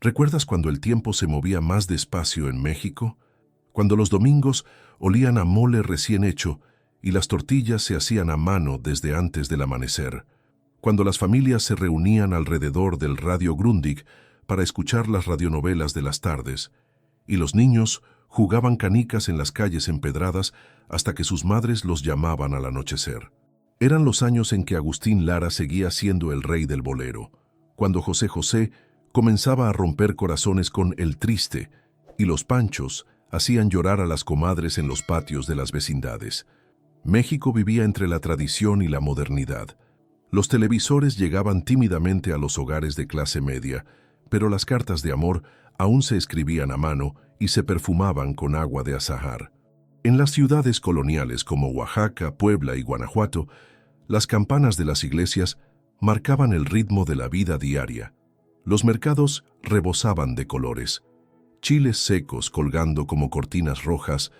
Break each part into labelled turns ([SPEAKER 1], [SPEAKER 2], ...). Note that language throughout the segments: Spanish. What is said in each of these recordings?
[SPEAKER 1] ¿Recuerdas cuando el tiempo se movía más despacio en México? Cuando los domingos olían a mole recién hecho y las tortillas se hacían a mano desde antes del amanecer. Cuando las familias se reunían alrededor del radio Grundig para escuchar las radionovelas de las tardes y los niños jugaban canicas en las calles empedradas hasta que sus madres los llamaban al anochecer. Eran los años en que Agustín Lara seguía siendo el rey del bolero, cuando José José comenzaba a romper corazones con El Triste y los Panchos hacían llorar a las comadres en los patios de las vecindades. México vivía entre la tradición y la modernidad. Los televisores llegaban tímidamente a los hogares de clase media, pero las cartas de amor aún se escribían a mano y se perfumaban con agua de azahar. En las ciudades coloniales como Oaxaca, Puebla y Guanajuato, las campanas de las iglesias marcaban el ritmo de la vida diaria. Los mercados rebosaban de colores. Chiles secos colgando como cortinas rojas,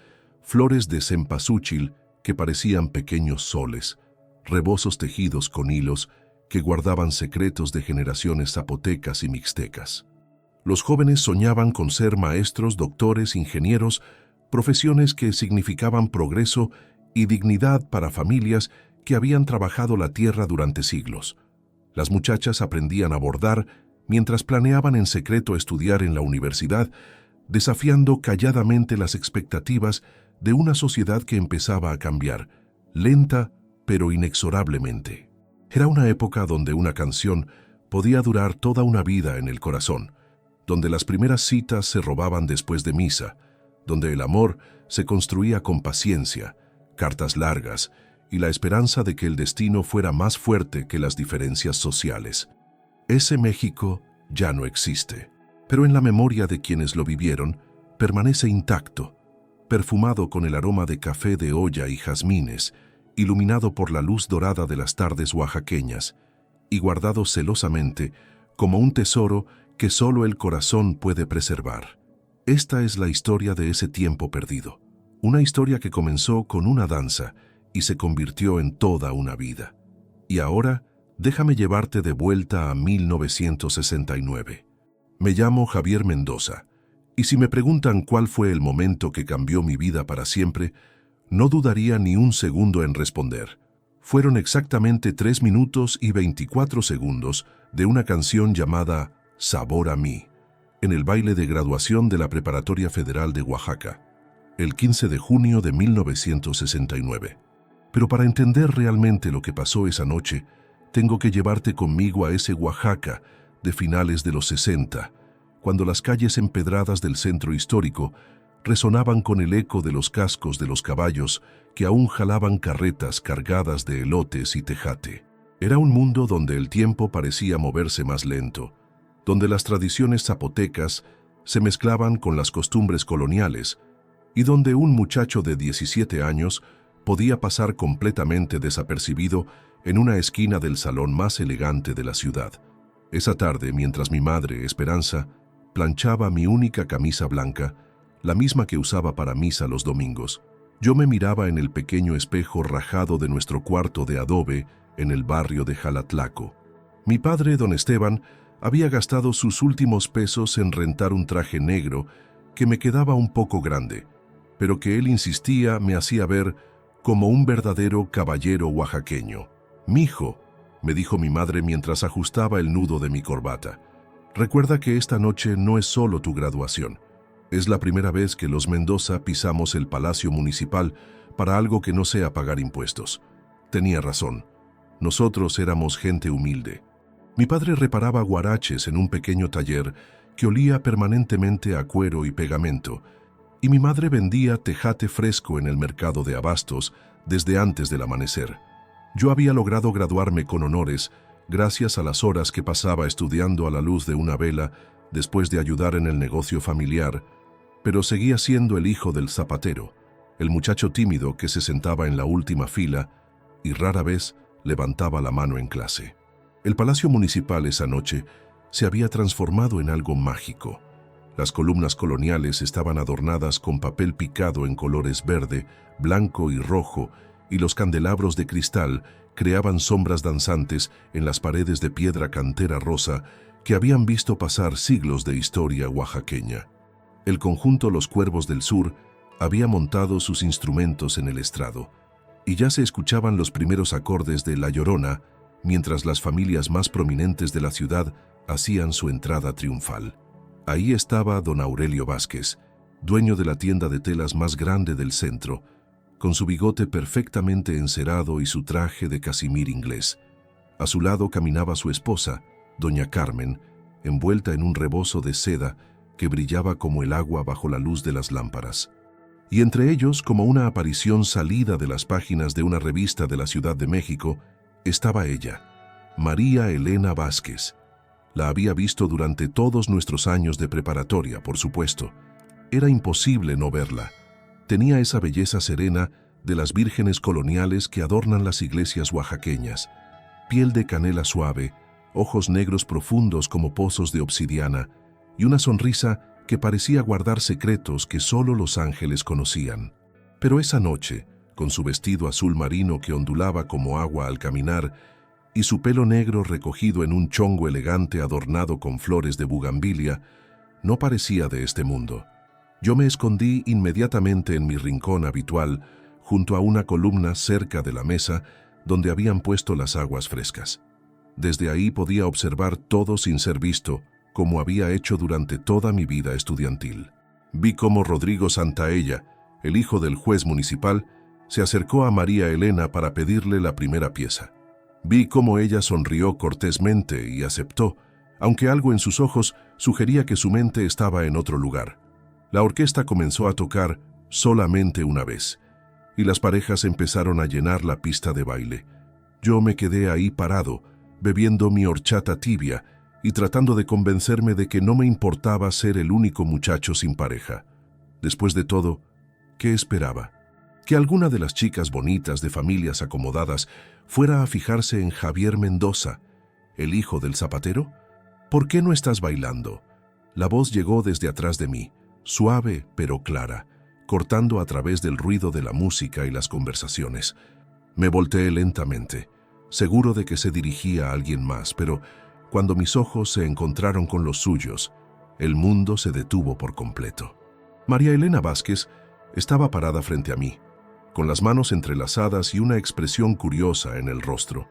[SPEAKER 1] flores de cempasúchil que parecían pequeños soles, rebosos tejidos con hilos que guardaban secretos de generaciones zapotecas y mixtecas. Los jóvenes soñaban con ser maestros, doctores, ingenieros, profesiones que significaban progreso y dignidad para familias que habían trabajado la tierra durante siglos. Las muchachas aprendían a bordar mientras planeaban en secreto estudiar en la universidad, desafiando calladamente las expectativas de una sociedad que empezaba a cambiar, lenta pero inexorablemente. Era una época donde una canción podía durar toda una vida en el corazón, donde las primeras citas se robaban después de misa, donde el amor se construía con paciencia, cartas largas y la esperanza de que el destino fuera más fuerte que las diferencias sociales. Ese México ya no existe, pero en la memoria de quienes lo vivieron permanece intacto, perfumado con el aroma de café de olla y jazmines, iluminado por la luz dorada de las tardes oaxaqueñas y guardado celosamente como un tesoro que solo el corazón puede preservar. Esta es la historia de ese tiempo perdido, una historia que comenzó con una danza y se convirtió en toda una vida. Y ahora, déjame llevarte de vuelta a 1969. Me llamo Javier Mendoza, y si me preguntan cuál fue el momento que cambió mi vida para siempre, no dudaría ni un segundo en responder. Fueron exactamente 3 minutos y 24 segundos de una canción llamada Sabor a mí, en el baile de graduación de la Preparatoria Federal de Oaxaca, el 15 de junio de 1969. Pero para entender realmente lo que pasó esa noche, tengo que llevarte conmigo a ese Oaxaca de finales de los 60, cuando las calles empedradas del centro histórico resonaban con el eco de los cascos de los caballos que aún jalaban carretas cargadas de elotes y tejate. Era un mundo donde el tiempo parecía moverse más lento, donde las tradiciones zapotecas se mezclaban con las costumbres coloniales y donde un muchacho de 17 años podía pasar completamente desapercibido en una esquina del salón más elegante de la ciudad. Esa tarde, mientras mi madre, Esperanza, planchaba mi única camisa blanca, la misma que usaba para misa los domingos, yo me miraba en el pequeño espejo rajado de nuestro cuarto de adobe en el barrio de Jalatlaco. Mi padre, don Esteban, había gastado sus últimos pesos en rentar un traje negro que me quedaba un poco grande, pero que él insistía me hacía ver como un verdadero caballero oaxaqueño. «Mijo», me dijo mi madre mientras ajustaba el nudo de mi corbata, «recuerda que esta noche no es solo tu graduación. Es la primera vez que los Mendoza pisamos el Palacio Municipal para algo que no sea pagar impuestos». Tenía razón. Nosotros éramos gente humilde. Mi padre reparaba guaraches en un pequeño taller que olía permanentemente a cuero y pegamento, y mi madre vendía tejate fresco en el mercado de abastos desde antes del amanecer. Yo había logrado graduarme con honores gracias a las horas que pasaba estudiando a la luz de una vela después de ayudar en el negocio familiar, pero seguía siendo el hijo del zapatero, el muchacho tímido que se sentaba en la última fila y rara vez levantaba la mano en clase. El Palacio Municipal esa noche se había transformado en algo mágico. Las columnas coloniales estaban adornadas con papel picado en colores verde, blanco y rojo, y los candelabros de cristal creaban sombras danzantes en las paredes de piedra cantera rosa que habían visto pasar siglos de historia oaxaqueña. El conjunto Los Cuervos del Sur había montado sus instrumentos en el estrado, y ya se escuchaban los primeros acordes de La Llorona, mientras las familias más prominentes de la ciudad hacían su entrada triunfal. Ahí estaba don Aurelio Vázquez, dueño de la tienda de telas más grande del centro, con su bigote perfectamente encerado y su traje de casimir inglés. A su lado caminaba su esposa, doña Carmen, envuelta en un rebozo de seda que brillaba como el agua bajo la luz de las lámparas. Y entre ellos, como una aparición salida de las páginas de una revista de la Ciudad de México, estaba ella, María Elena Vázquez. La había visto durante todos nuestros años de preparatoria, por supuesto. Era imposible no verla. Tenía esa belleza serena de las vírgenes coloniales que adornan las iglesias oaxaqueñas, piel de canela suave, ojos negros profundos como pozos de obsidiana y una sonrisa que parecía guardar secretos que solo los ángeles conocían. Pero esa noche, con su vestido azul marino que ondulaba como agua al caminar y su pelo negro recogido en un chongo elegante adornado con flores de bugambilia, no parecía de este mundo. Yo me escondí inmediatamente en mi rincón habitual, junto a una columna cerca de la mesa donde habían puesto las aguas frescas. Desde ahí podía observar todo sin ser visto, como había hecho durante toda mi vida estudiantil. Vi cómo Rodrigo Santaella, el hijo del juez municipal, se acercó a María Elena para pedirle la primera pieza. Vi cómo ella sonrió cortésmente y aceptó, aunque algo en sus ojos sugería que su mente estaba en otro lugar. La orquesta comenzó a tocar solamente una vez, y las parejas empezaron a llenar la pista de baile. Yo me quedé ahí parado, bebiendo mi horchata tibia y tratando de convencerme de que no me importaba ser el único muchacho sin pareja. Después de todo, ¿qué esperaba? ¿Que alguna de las chicas bonitas de familias acomodadas fuera a fijarse en Javier Mendoza, el hijo del zapatero? ¿Por qué no estás bailando? La voz llegó desde atrás de mí, suave pero clara, cortando a través del ruido de la música y las conversaciones. Me volteé lentamente, seguro de que se dirigía a alguien más, pero cuando mis ojos se encontraron con los suyos, el mundo se detuvo por completo. María Elena Vázquez estaba parada frente a mí, con las manos entrelazadas y una expresión curiosa en el rostro.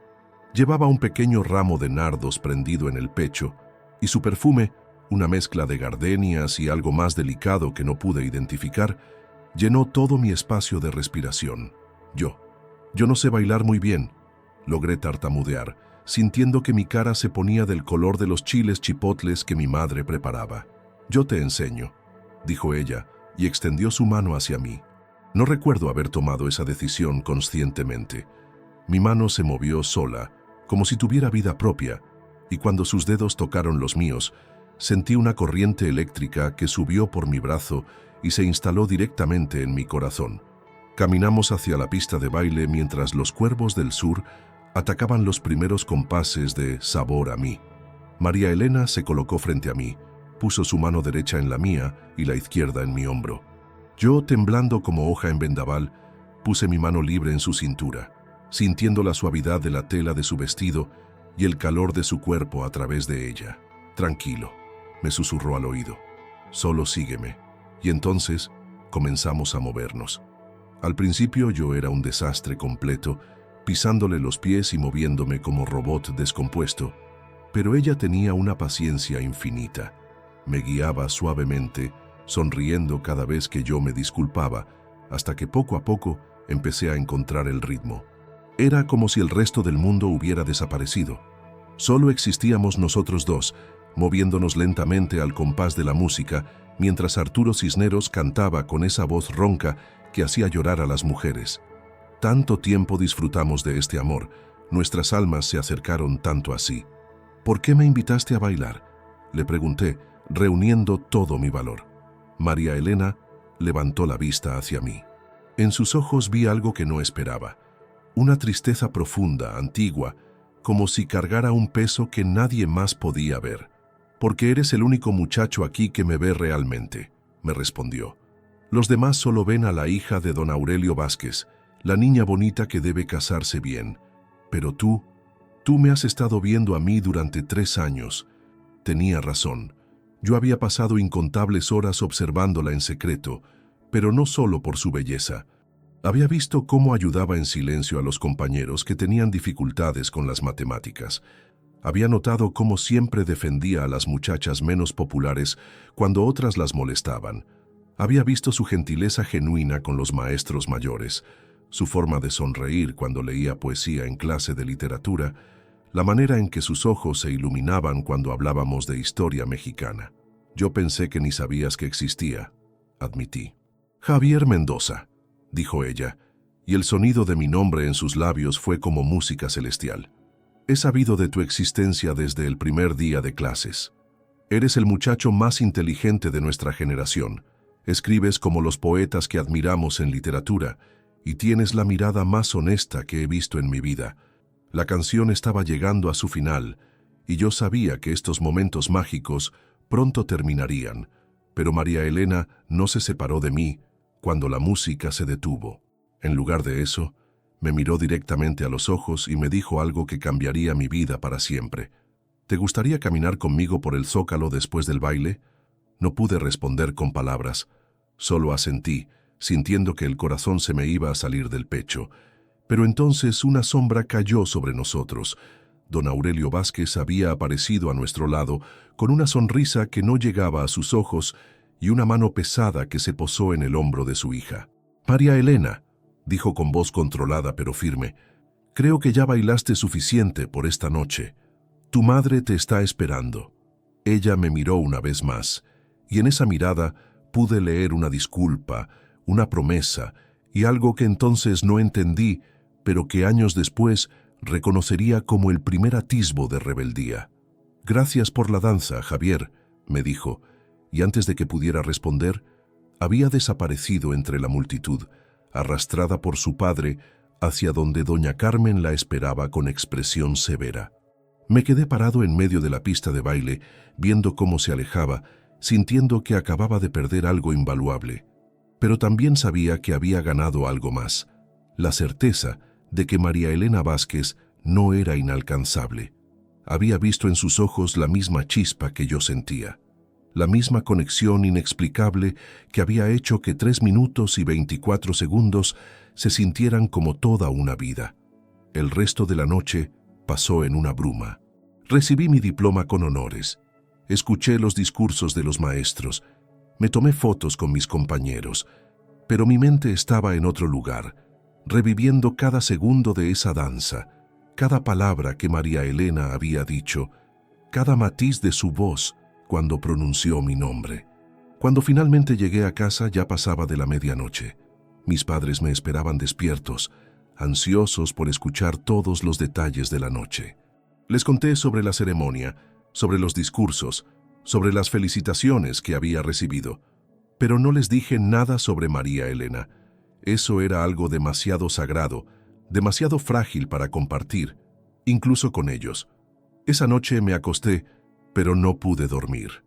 [SPEAKER 1] Llevaba un pequeño ramo de nardos prendido en el pecho, y su perfume, una mezcla de gardenias y algo más delicado que no pude identificar, llenó todo mi espacio de respiración. Yo no sé bailar muy bien, logré tartamudear, sintiendo que mi cara se ponía del color de los chiles chipotles que mi madre preparaba. Yo te enseño, dijo ella, y extendió su mano hacia mí. No recuerdo haber tomado esa decisión conscientemente. Mi mano se movió sola, como si tuviera vida propia, y cuando sus dedos tocaron los míos, sentí una corriente eléctrica que subió por mi brazo y se instaló directamente en mi corazón. Caminamos hacia la pista de baile mientras Los Cuervos del Sur atacaban los primeros compases de Sabor a mí. María Elena se colocó frente a mí, puso su mano derecha en la mía y la izquierda en mi hombro. Yo, temblando como hoja en vendaval, puse mi mano libre en su cintura, sintiendo la suavidad de la tela de su vestido y el calor de su cuerpo a través de ella. Tranquilo, me susurró al oído. Solo sígueme. Y entonces comenzamos a movernos. Al principio yo era un desastre completo, pisándole los pies y moviéndome como robot descompuesto, pero ella tenía una paciencia infinita. Me guiaba suavemente, sonriendo cada vez que yo me disculpaba, hasta que poco a poco empecé a encontrar el ritmo. Era como si el resto del mundo hubiera desaparecido. Solo existíamos nosotros dos, moviéndonos lentamente al compás de la música, mientras Arturo Cisneros cantaba con esa voz ronca que hacía llorar a las mujeres. Tanto tiempo disfrutamos de este amor, nuestras almas se acercaron tanto así. ¿Por qué me invitaste a bailar?, le pregunté, reuniendo todo mi valor. María Elena levantó la vista hacia mí. En sus ojos vi algo que no esperaba, una tristeza profunda, antigua, como si cargara un peso que nadie más podía ver. «Porque eres el único muchacho aquí que me ve realmente», me respondió. «Los demás solo ven a la hija de don Aurelio Vázquez, la niña bonita que debe casarse bien. Pero tú me has estado viendo a mí durante 3 años, Tenía razón. Yo había pasado incontables horas observándola en secreto, pero no solo por su belleza. Había visto cómo ayudaba en silencio a los compañeros que tenían dificultades con las matemáticas. Había notado cómo siempre defendía a las muchachas menos populares cuando otras las molestaban. Había visto su gentileza genuina con los maestros mayores, su forma de sonreír cuando leía poesía en clase de literatura, la manera en que sus ojos se iluminaban cuando hablábamos de historia mexicana. Yo pensé que ni sabías que existía, admití. Javier Mendoza, dijo ella, y el sonido de mi nombre en sus labios fue como música celestial. He sabido de tu existencia desde el primer día de clases. Eres el muchacho más inteligente de nuestra generación. Escribes como los poetas que admiramos en literatura y tienes la mirada más honesta que he visto en mi vida. La canción estaba llegando a su final y yo sabía que estos momentos mágicos pronto terminarían, pero María Elena no se separó de mí cuando la música se detuvo. En lugar de eso, me miró directamente a los ojos y me dijo algo que cambiaría mi vida para siempre. ¿Te gustaría caminar conmigo por el Zócalo después del baile? No pude responder con palabras, solo asentí, sintiendo que el corazón se me iba a salir del pecho. Pero entonces una sombra cayó sobre nosotros. Don Aurelio Vázquez había aparecido a nuestro lado con una sonrisa que no llegaba a sus ojos y una mano pesada que se posó en el hombro de su hija. María Elena, dijo con voz controlada pero firme, creo que ya bailaste suficiente por esta noche. Tu madre te está esperando. Ella me miró una vez más, y en esa mirada pude leer una disculpa, una promesa, y algo que entonces no entendí, pero que años después reconocería como el primer atisbo de rebeldía. Gracias por la danza, Javier, me dijo, y antes de que pudiera responder, había desaparecido entre la multitud, arrastrada por su padre hacia donde doña Carmen la esperaba con expresión severa. Me quedé parado en medio de la pista de baile, viendo cómo se alejaba, sintiendo que acababa de perder algo invaluable. Pero también sabía que había ganado algo más, la certeza de que María Elena Vázquez no era inalcanzable. Había visto en sus ojos la misma chispa que yo sentía, la misma conexión inexplicable que había hecho que 3 minutos y 24 segundos se sintieran como toda una vida. El resto de la noche pasó en una bruma. Recibí mi diploma con honores. Escuché los discursos de los maestros. Me tomé fotos con mis compañeros. Pero mi mente estaba en otro lugar, reviviendo cada segundo de esa danza, cada palabra que María Elena había dicho, cada matiz de su voz cuando pronunció mi nombre. Cuando finalmente llegué a casa ya pasaba de la medianoche. Mis padres me esperaban despiertos, ansiosos por escuchar todos los detalles de la noche. Les conté sobre la ceremonia, sobre los discursos, sobre las felicitaciones que había recibido, pero no les dije nada sobre María Elena. Eso era algo demasiado sagrado, demasiado frágil para compartir, incluso con ellos. Esa noche me acosté, pero no pude dormir.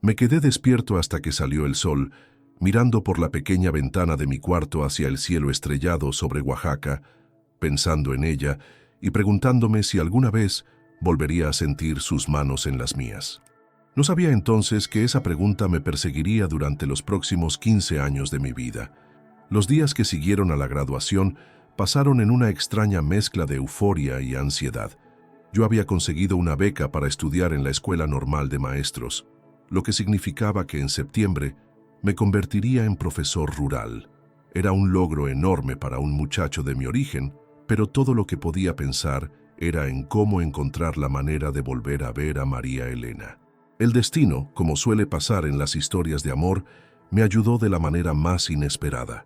[SPEAKER 1] Me quedé despierto hasta que salió el sol, mirando por la pequeña ventana de mi cuarto hacia el cielo estrellado sobre Oaxaca, pensando en ella y preguntándome si alguna vez volvería a sentir sus manos en las mías. No sabía entonces que esa pregunta me perseguiría durante los próximos 15 años de mi vida. Los días que siguieron a la graduación pasaron en una extraña mezcla de euforia y ansiedad. Yo había conseguido una beca para estudiar en la Escuela Normal de Maestros, lo que significaba que en septiembre me convertiría en profesor rural. Era un logro enorme para un muchacho de mi origen, pero todo lo que podía pensar era en cómo encontrar la manera de volver a ver a María Elena. El destino, como suele pasar en las historias de amor, me ayudó de la manera más inesperada.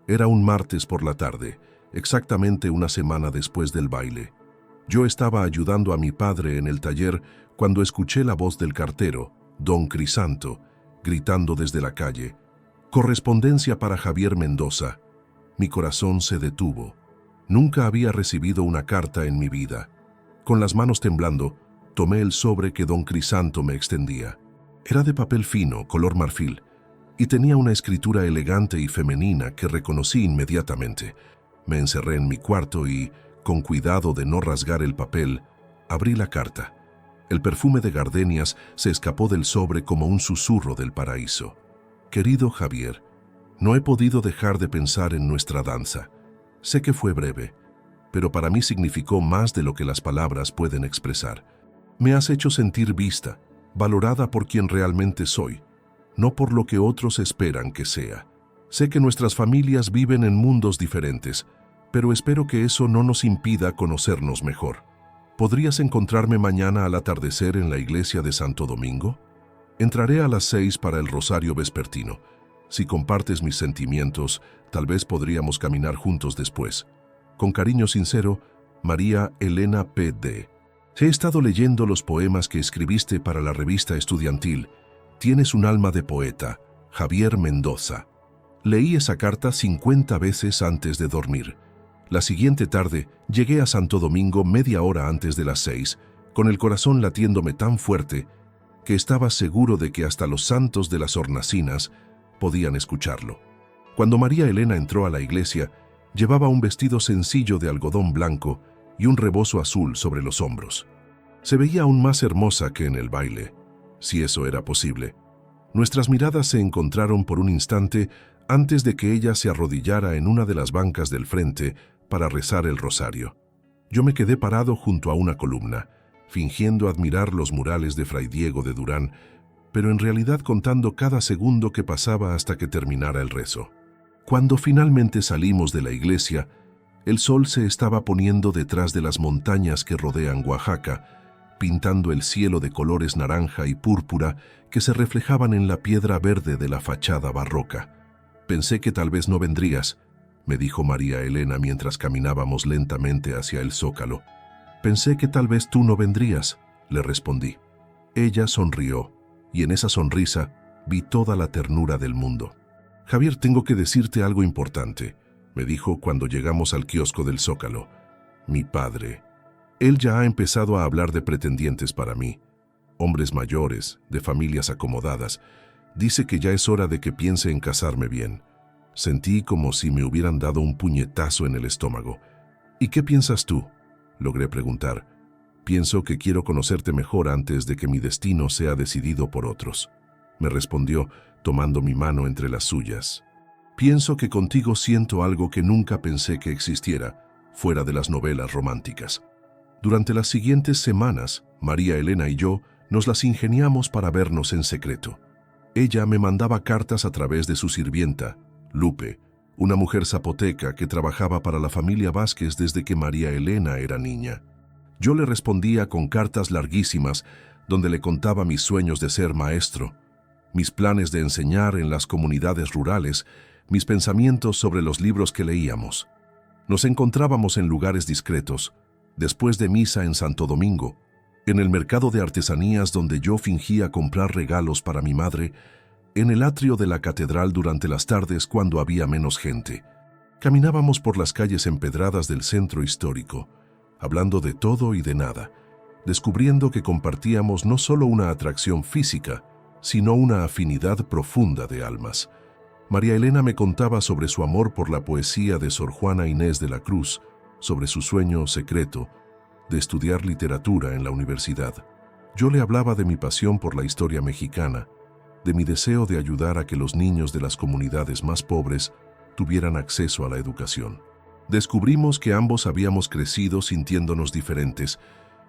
[SPEAKER 1] Era un martes por la tarde, exactamente una semana después del baile. Yo estaba ayudando a mi padre en el taller cuando escuché la voz del cartero, don Crisanto, gritando desde la calle: «Correspondencia para Javier Mendoza». Mi corazón se detuvo. Nunca había recibido una carta en mi vida. Con las manos temblando, tomé el sobre que don Crisanto me extendía. Era de papel fino, color marfil, y tenía una escritura elegante y femenina que reconocí inmediatamente. Me encerré en mi cuarto y, con cuidado de no rasgar el papel, abrí la carta. El perfume de gardenias se escapó del sobre como un susurro del paraíso. Querido Javier, no he podido dejar de pensar en nuestra danza. Sé que fue breve, pero para mí significó más de lo que las palabras pueden expresar. Me has hecho sentir vista, valorada por quien realmente soy, no por lo que otros esperan que sea. Sé que nuestras familias viven en mundos diferentes, pero espero que eso no nos impida conocernos mejor. ¿Podrías encontrarme mañana al atardecer en la iglesia de Santo Domingo? Entraré a las 6 para el rosario vespertino. Si compartes mis sentimientos, tal vez podríamos caminar juntos después. Con cariño sincero, María Elena P.D. He estado leyendo los poemas que escribiste para la revista estudiantil. Tienes un alma de poeta, Javier Mendoza. Leí esa carta 50 veces antes de dormir. La siguiente tarde llegué a Santo Domingo media hora antes de las 6, con el corazón latiéndome tan fuerte que estaba seguro de que hasta los santos de las hornacinas podían escucharlo. Cuando María Elena entró a la iglesia, llevaba un vestido sencillo de algodón blanco y un rebozo azul sobre los hombros. Se veía aún más hermosa que en el baile, si eso era posible. Nuestras miradas se encontraron por un instante antes de que ella se arrodillara en una de las bancas del frente para rezar el rosario. Yo me quedé parado junto a una columna, fingiendo admirar los murales de Fray Diego de Durán, pero en realidad contando cada segundo que pasaba hasta que terminara el rezo. Cuando finalmente salimos de la iglesia, el sol se estaba poniendo detrás de las montañas que rodean Oaxaca, pintando el cielo de colores naranja y púrpura que se reflejaban en la piedra verde de la fachada barroca. Pensé que tal vez no vendrías, me dijo María Elena mientras caminábamos lentamente hacia el zócalo. Pensé que tal vez tú no vendrías, le respondí. Ella sonrió, y en esa sonrisa vi toda la ternura del mundo. Javier, tengo que decirte algo importante, me dijo cuando llegamos al kiosco del zócalo. Mi padre. Él ya ha empezado a hablar de pretendientes para mí. Hombres mayores, de familias acomodadas. Dice que ya es hora de que piense en casarme bien. Sentí como si me hubieran dado un puñetazo en el estómago. ¿Y qué piensas tú?, logré preguntar. Pienso que quiero conocerte mejor antes de que mi destino sea decidido por otros, me respondió, tomando mi mano entre las suyas. Pienso que contigo siento algo que nunca pensé que existiera, fuera de las novelas románticas. Durante las siguientes semanas, María Elena y yo nos las ingeniamos para vernos en secreto. Ella me mandaba cartas a través de su sirvienta, Lupe, una mujer zapoteca que trabajaba para la familia Vázquez desde que María Elena era niña. Yo le respondía con cartas larguísimas donde le contaba mis sueños de ser maestro, mis planes de enseñar en las comunidades rurales, mis pensamientos sobre los libros que leíamos. Nos encontrábamos en lugares discretos, después de misa en Santo Domingo, en el mercado de artesanías donde yo fingía comprar regalos para mi madre, en el atrio de la catedral durante las tardes cuando había menos gente. Caminábamos por las calles empedradas del centro histórico, hablando de todo y de nada, descubriendo que compartíamos no solo una atracción física, sino una afinidad profunda de almas. María Elena me contaba sobre su amor por la poesía de Sor Juana Inés de la Cruz, sobre su sueño secreto de estudiar literatura en la universidad. Yo le hablaba de mi pasión por la historia mexicana, de mi deseo de ayudar a que los niños de las comunidades más pobres tuvieran acceso a la educación. Descubrimos que ambos habíamos crecido sintiéndonos diferentes,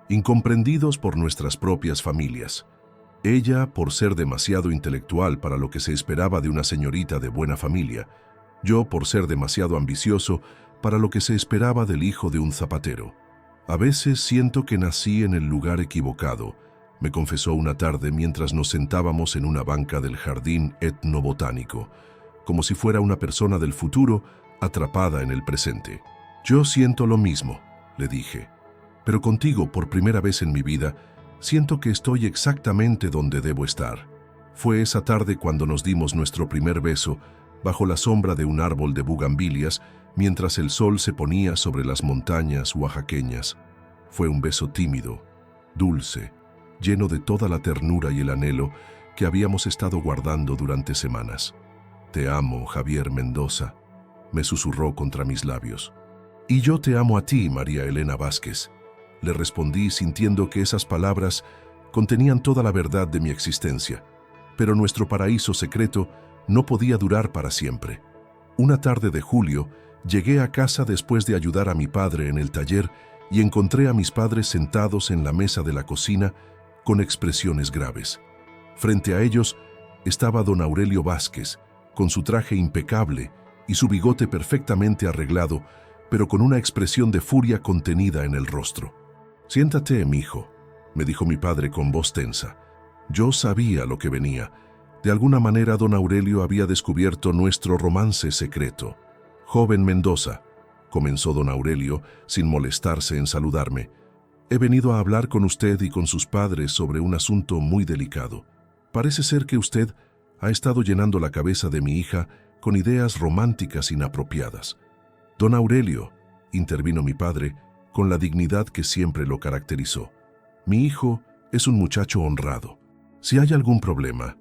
[SPEAKER 1] incomprendidos por nuestras propias familias. Ella por ser demasiado intelectual para lo que se esperaba de una señorita de buena familia, yo por ser demasiado ambicioso para lo que se esperaba del hijo de un zapatero. A veces siento que nací en el lugar equivocado, me confesó una tarde mientras nos sentábamos en una banca del jardín etnobotánico, como si fuera una persona del futuro atrapada en el presente. Yo siento lo mismo, le dije, pero contigo por primera vez en mi vida siento que estoy exactamente donde debo estar. Fue esa tarde cuando nos dimos nuestro primer beso bajo la sombra de un árbol de bugambilias mientras el sol se ponía sobre las montañas oaxaqueñas. Fue un beso tímido, dulce, lleno de toda la ternura y el anhelo que habíamos estado guardando durante semanas. Te amo, Javier Mendoza, me susurró contra mis labios. Y yo te amo a ti, María Elena Vázquez, le respondí sintiendo que esas palabras Contenían toda la verdad de mi existencia, pero nuestro paraíso secreto no podía durar para siempre. Una tarde de julio, llegué a casa después de ayudar a mi padre en el taller y encontré a mis padres sentados en la mesa de la cocina con expresiones graves. Frente a ellos estaba don Aurelio Vázquez, con su traje impecable y su bigote perfectamente arreglado, pero con una expresión de furia contenida en el rostro. «Siéntate, mijo», me dijo mi padre con voz tensa. Yo sabía lo que venía. De alguna manera don Aurelio había descubierto nuestro romance secreto. «Joven Mendoza», comenzó don Aurelio, sin molestarse en saludarme, «he venido a hablar con usted y con sus padres sobre un asunto muy delicado. Parece ser que usted ha estado llenando la cabeza de mi hija con ideas románticas inapropiadas». «Don Aurelio», intervino mi padre, con la dignidad que siempre lo caracterizó, «mi hijo es un muchacho honrado. Si hay algún problema...»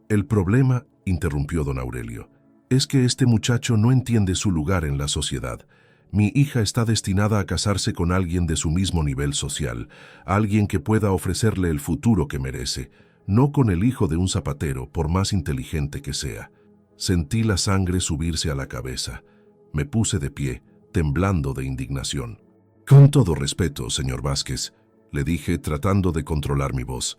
[SPEAKER 1] «El problema», interrumpió don Aurelio, «es que este muchacho no entiende su lugar en la sociedad. Mi hija está destinada a casarse con alguien de su mismo nivel social, alguien que pueda ofrecerle el futuro que merece, no con el hijo de un zapatero, por más inteligente que sea». Sentí la sangre subirse a la cabeza. Me puse de pie, temblando de indignación. «Con todo respeto, señor Vázquez», le dije tratando de controlar mi voz,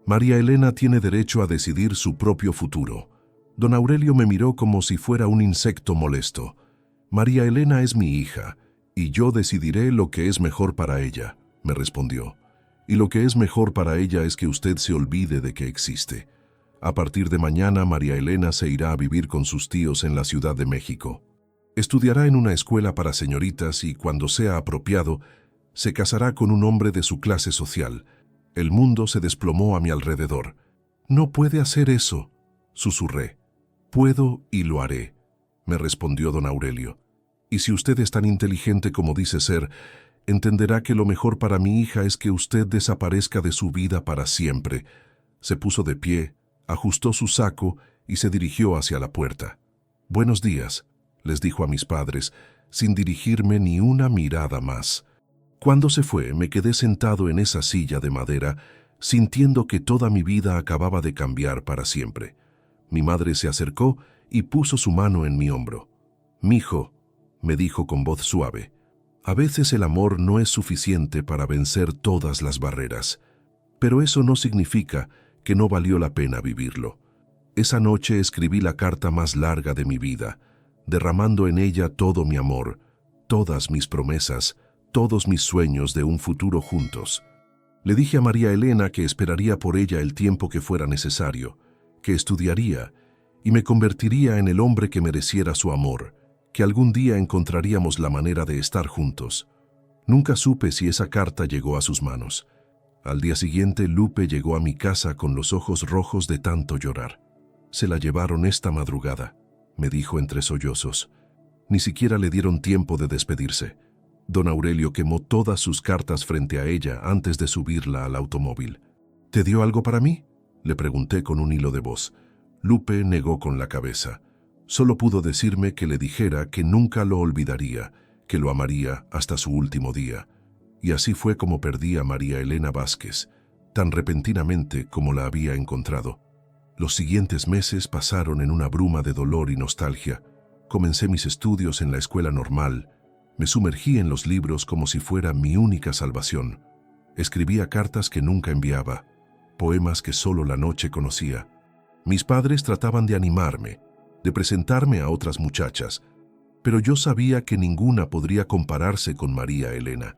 [SPEAKER 1] «María Elena tiene derecho a decidir su propio futuro». Don Aurelio me miró como si fuera un insecto molesto. «María Elena es mi hija, y yo decidiré lo que es mejor para ella», me respondió. «Y lo que es mejor para ella es que usted se olvide de que existe. A partir de mañana, María Elena se irá a vivir con sus tíos en la Ciudad de México. Estudiará en una escuela para señoritas y, cuando sea apropiado, se casará con un hombre de su clase social». El mundo se desplomó a mi alrededor. «No puede hacer eso», susurré. «Puedo y lo haré», me respondió don Aurelio. «Y si usted es tan inteligente como dice ser, entenderá que lo mejor para mi hija es que usted desaparezca de su vida para siempre». Se puso de pie, ajustó su saco y se dirigió hacia la puerta. «Buenos días», les dijo a mis padres, sin dirigirme ni una mirada más. Cuando se fue, me quedé sentado en esa silla de madera, sintiendo que toda mi vida acababa de cambiar para siempre. Mi madre se acercó y puso su mano en mi hombro. «Mijo», me dijo con voz suave, «a veces el amor no es suficiente para vencer todas las barreras, pero eso no significa que no valió la pena vivirlo. Esa noche escribí la carta más larga de mi vida, derramando en ella todo mi amor, todas mis promesas, todos mis sueños de un futuro juntos. Le dije a María Elena que esperaría por ella el tiempo que fuera necesario, que estudiaría y me convertiría en el hombre que mereciera su amor, que algún día encontraríamos la manera de estar juntos. Nunca supe si esa carta llegó a sus manos. Al día siguiente, Lupe llegó a mi casa con los ojos rojos de tanto llorar. «Se la llevaron esta madrugada», me dijo entre sollozos. Ni siquiera le dieron tiempo de despedirse. Don Aurelio quemó todas sus cartas frente a ella antes de subirla al automóvil. «¿Te dio algo para mí?», le pregunté con un hilo de voz. Lupe negó con la cabeza. Solo pudo decirme que le dijera que nunca lo olvidaría, que lo amaría hasta su último día. Y así fue como perdí a María Elena Vázquez, tan repentinamente como la había encontrado. Los siguientes meses pasaron en una bruma de dolor y nostalgia. Comencé mis estudios en la escuela normal. Me sumergí en los libros como si fuera mi única salvación. Escribía cartas que nunca enviaba, poemas que solo la noche conocía. Mis padres trataban de animarme, de presentarme a otras muchachas, pero yo sabía que ninguna podría compararse con María Elena.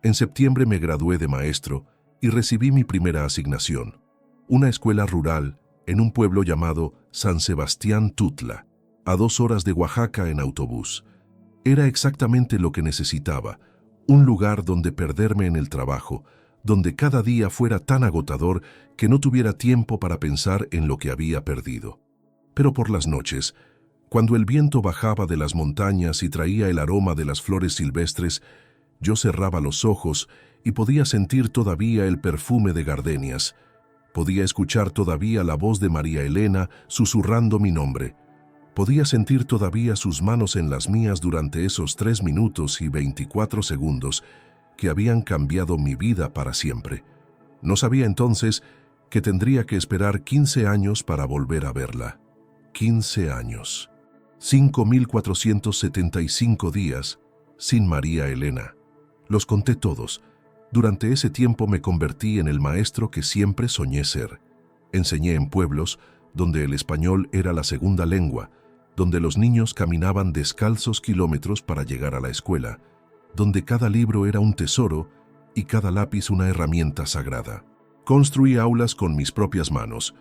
[SPEAKER 1] En septiembre me gradué de maestro y recibí mi primera asignación, una escuela rural en un pueblo llamado San Sebastián Tutla, a 2 horas de Oaxaca en autobús. Era exactamente lo que necesitaba, un lugar donde perderme en el trabajo, donde cada día fuera tan agotador que no tuviera tiempo para pensar en lo que había perdido. Pero por las noches, cuando el viento bajaba de las montañas y traía el aroma de las flores silvestres, yo cerraba los ojos y podía sentir todavía el perfume de gardenias. Podía escuchar todavía la voz de María Elena susurrando mi nombre. Podía sentir todavía sus manos en las mías durante esos 3 minutos y 24 segundos que habían cambiado mi vida para siempre. No sabía entonces que tendría que esperar 15 años para volver a verla. 15 años. 5.475 días sin María Elena. Los conté todos. Durante ese tiempo me convertí en el maestro que siempre soñé ser. Enseñé en pueblos donde el español era la segunda lengua, donde los niños caminaban descalzos kilómetros para llegar a la escuela, donde cada libro era un tesoro y cada lápiz una herramienta sagrada. Construí aulas con mis propias manos,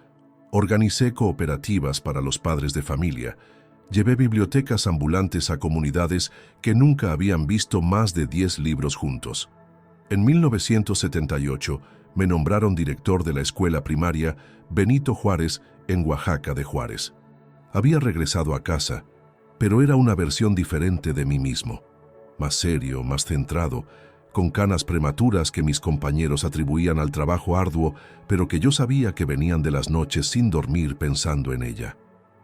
[SPEAKER 1] organicé cooperativas para los padres de familia, llevé bibliotecas ambulantes a comunidades que nunca habían visto más de 10 libros juntos. En 1978 me nombraron director de la escuela primaria Benito Juárez en Oaxaca de Juárez. Había regresado a casa, pero era una versión diferente de mí mismo, más serio, más centrado, con canas prematuras que mis compañeros atribuían al trabajo arduo, pero que yo sabía que venían de las noches sin dormir pensando en ella.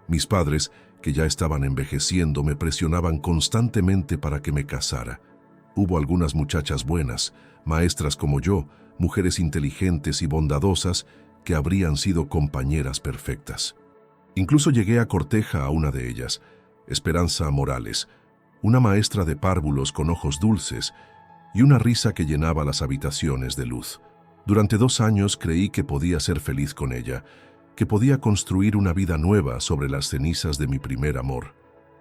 [SPEAKER 1] Mis padres, que ya estaban envejeciendo, me presionaban constantemente para que me casara. Hubo algunas muchachas buenas, maestras como yo, mujeres inteligentes y bondadosas, que habrían sido compañeras perfectas. Incluso llegué a corteja a una de ellas, Esperanza Morales, una maestra de párvulos con ojos dulces y una risa que llenaba las habitaciones de luz. Durante 2 años creí que podía ser feliz con ella, que podía construir una vida nueva sobre las cenizas de mi primer amor.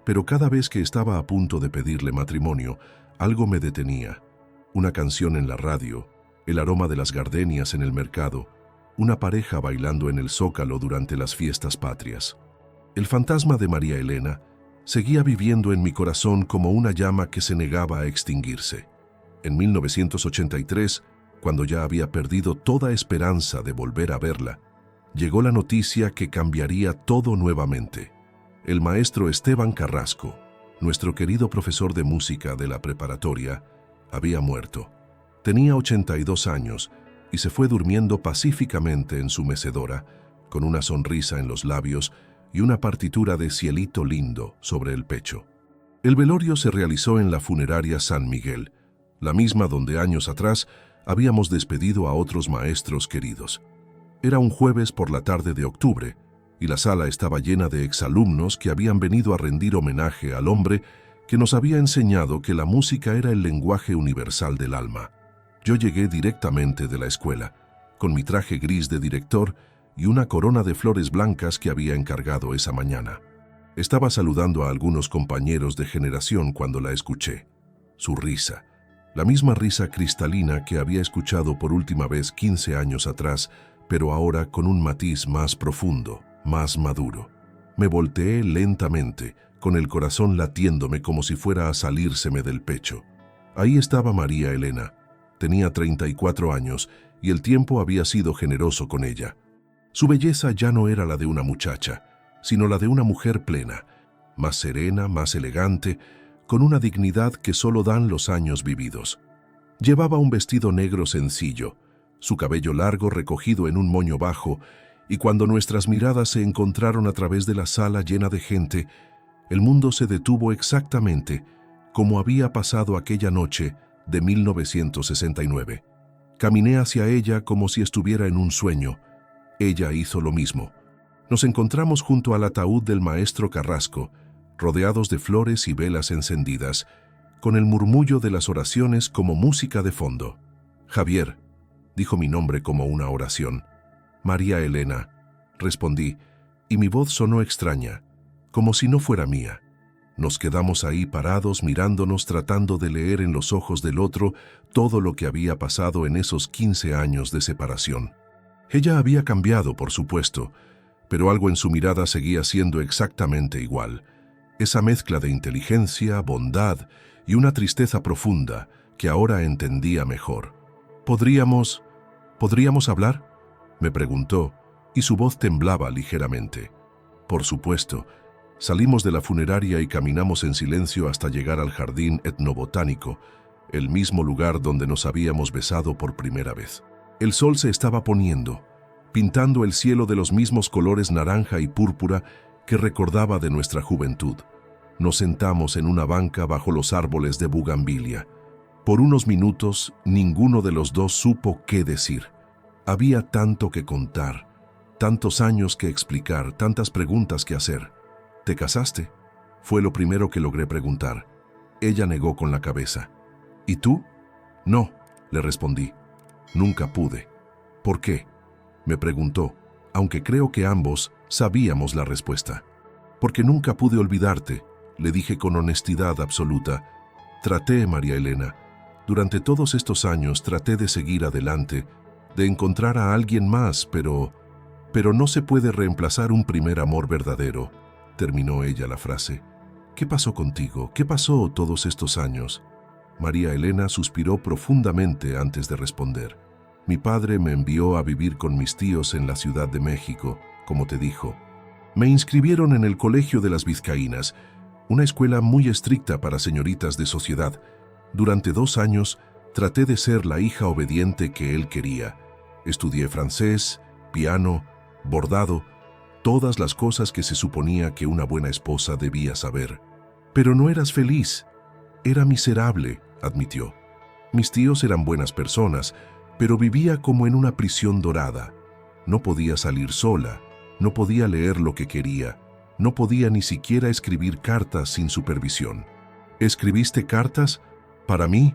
[SPEAKER 1] Pero cada vez que estaba a punto de pedirle matrimonio, algo me detenía. Una canción en la radio, el aroma de las gardenias en el mercado, una pareja bailando en el Zócalo durante las fiestas patrias. El fantasma de María Elena seguía viviendo en mi corazón como una llama que se negaba a extinguirse. En 1983, cuando ya había perdido toda esperanza de volver a verla, llegó la noticia que cambiaría todo nuevamente. El maestro Esteban Carrasco, nuestro querido profesor de música de la preparatoria, había muerto. Tenía 82 años y se fue durmiendo pacíficamente en su mecedora, con una sonrisa en los labios y una partitura de Cielito Lindo sobre el pecho. El velorio se realizó en la funeraria San Miguel, la misma donde años atrás habíamos despedido a otros maestros queridos. Era un jueves por la tarde de octubre, y la sala estaba llena de exalumnos que habían venido a rendir homenaje al hombre que nos había enseñado que la música era el lenguaje universal del alma. Yo llegué directamente de la escuela, con mi traje gris de director y una corona de flores blancas que había encargado esa mañana. Estaba saludando a algunos compañeros de generación cuando la escuché. Su risa, la misma risa cristalina que había escuchado por última vez 15 años atrás, pero ahora con un matiz más profundo, más maduro. Me volteé lentamente, con el corazón latiéndome como si fuera a salírseme del pecho. Ahí estaba María Elena. Tenía 34 años y el tiempo había sido generoso con ella. Su belleza ya no era la de una muchacha, sino la de una mujer plena, más serena, más elegante, con una dignidad que solo dan los años vividos. Llevaba un vestido negro sencillo, su cabello largo recogido en un moño bajo, y cuando nuestras miradas se encontraron a través de la sala llena de gente, el mundo se detuvo exactamente como había pasado aquella noche de 1969. Caminé hacia ella como si estuviera en un sueño. Ella hizo lo mismo. Nos encontramos junto al ataúd del maestro Carrasco, rodeados de flores y velas encendidas, con el murmullo de las oraciones como música de fondo. Javier, dijo mi nombre como una oración. María Elena, respondí, y mi voz sonó extraña, como si no fuera mía. Nos quedamos ahí parados mirándonos tratando de leer en los ojos del otro todo lo que había pasado en esos 15 años de separación. Ella había cambiado, por supuesto, pero algo en su mirada seguía siendo exactamente igual. Esa mezcla de inteligencia, bondad y una tristeza profunda que ahora entendía mejor. ¿Podríamos hablar?, me preguntó, y su voz temblaba ligeramente. Por supuesto. Salimos de la funeraria y caminamos en silencio hasta llegar al jardín etnobotánico, el mismo lugar donde nos habíamos besado por primera vez. El sol se estaba poniendo, pintando el cielo de los mismos colores naranja y púrpura que recordaba de nuestra juventud. Nos sentamos en una banca bajo los árboles de bugambilia. Por unos minutos, ninguno de los dos supo qué decir. Había tanto que contar, tantos años que explicar, tantas preguntas que hacer. ¿Te casaste? Fue lo primero que logré preguntar. Ella negó con la cabeza. ¿Y tú? No, le respondí. Nunca pude. ¿Por qué? Me preguntó, aunque creo que ambos sabíamos la respuesta. Porque nunca pude olvidarte, le dije con honestidad absoluta. Traté, María Elena, durante todos estos años traté de seguir adelante, de encontrar a alguien más, pero no se puede reemplazar un primer amor verdadero, terminó ella la frase. ¿Qué pasó contigo? ¿Qué pasó todos estos años? María Elena suspiró profundamente antes de responder. Mi padre me envió a vivir con mis tíos en la Ciudad de México, como te dijo. Me inscribieron en el Colegio de las Vizcaínas, una escuela muy estricta para señoritas de sociedad. Durante 2 años traté de ser la hija obediente que él quería. Estudié francés, piano, bordado, todas las cosas que se suponía que una buena esposa debía saber. Pero no eras feliz. Era miserable, admitió. Mis tíos eran buenas personas, pero vivía como en una prisión dorada. No podía salir sola, no podía leer lo que quería, no podía ni siquiera escribir cartas sin supervisión. ¿Escribiste cartas? ¿Para mí?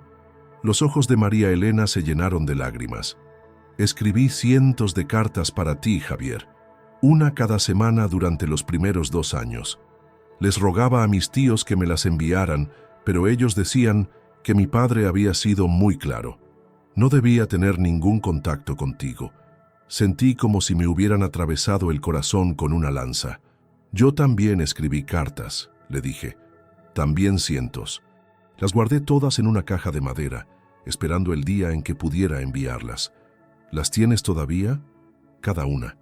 [SPEAKER 1] Los ojos de María Elena se llenaron de lágrimas. Escribí cientos de cartas para ti, Javier. Una cada semana durante los primeros 2 años. Les rogaba a mis tíos que me las enviaran, pero ellos decían que mi padre había sido muy claro. No debía tener ningún contacto contigo. Sentí como si me hubieran atravesado el corazón con una lanza. Yo también escribí cartas, le dije. También cientos. Las guardé todas en una caja de madera, esperando el día en que pudiera enviarlas. ¿Las tienes todavía? Cada una.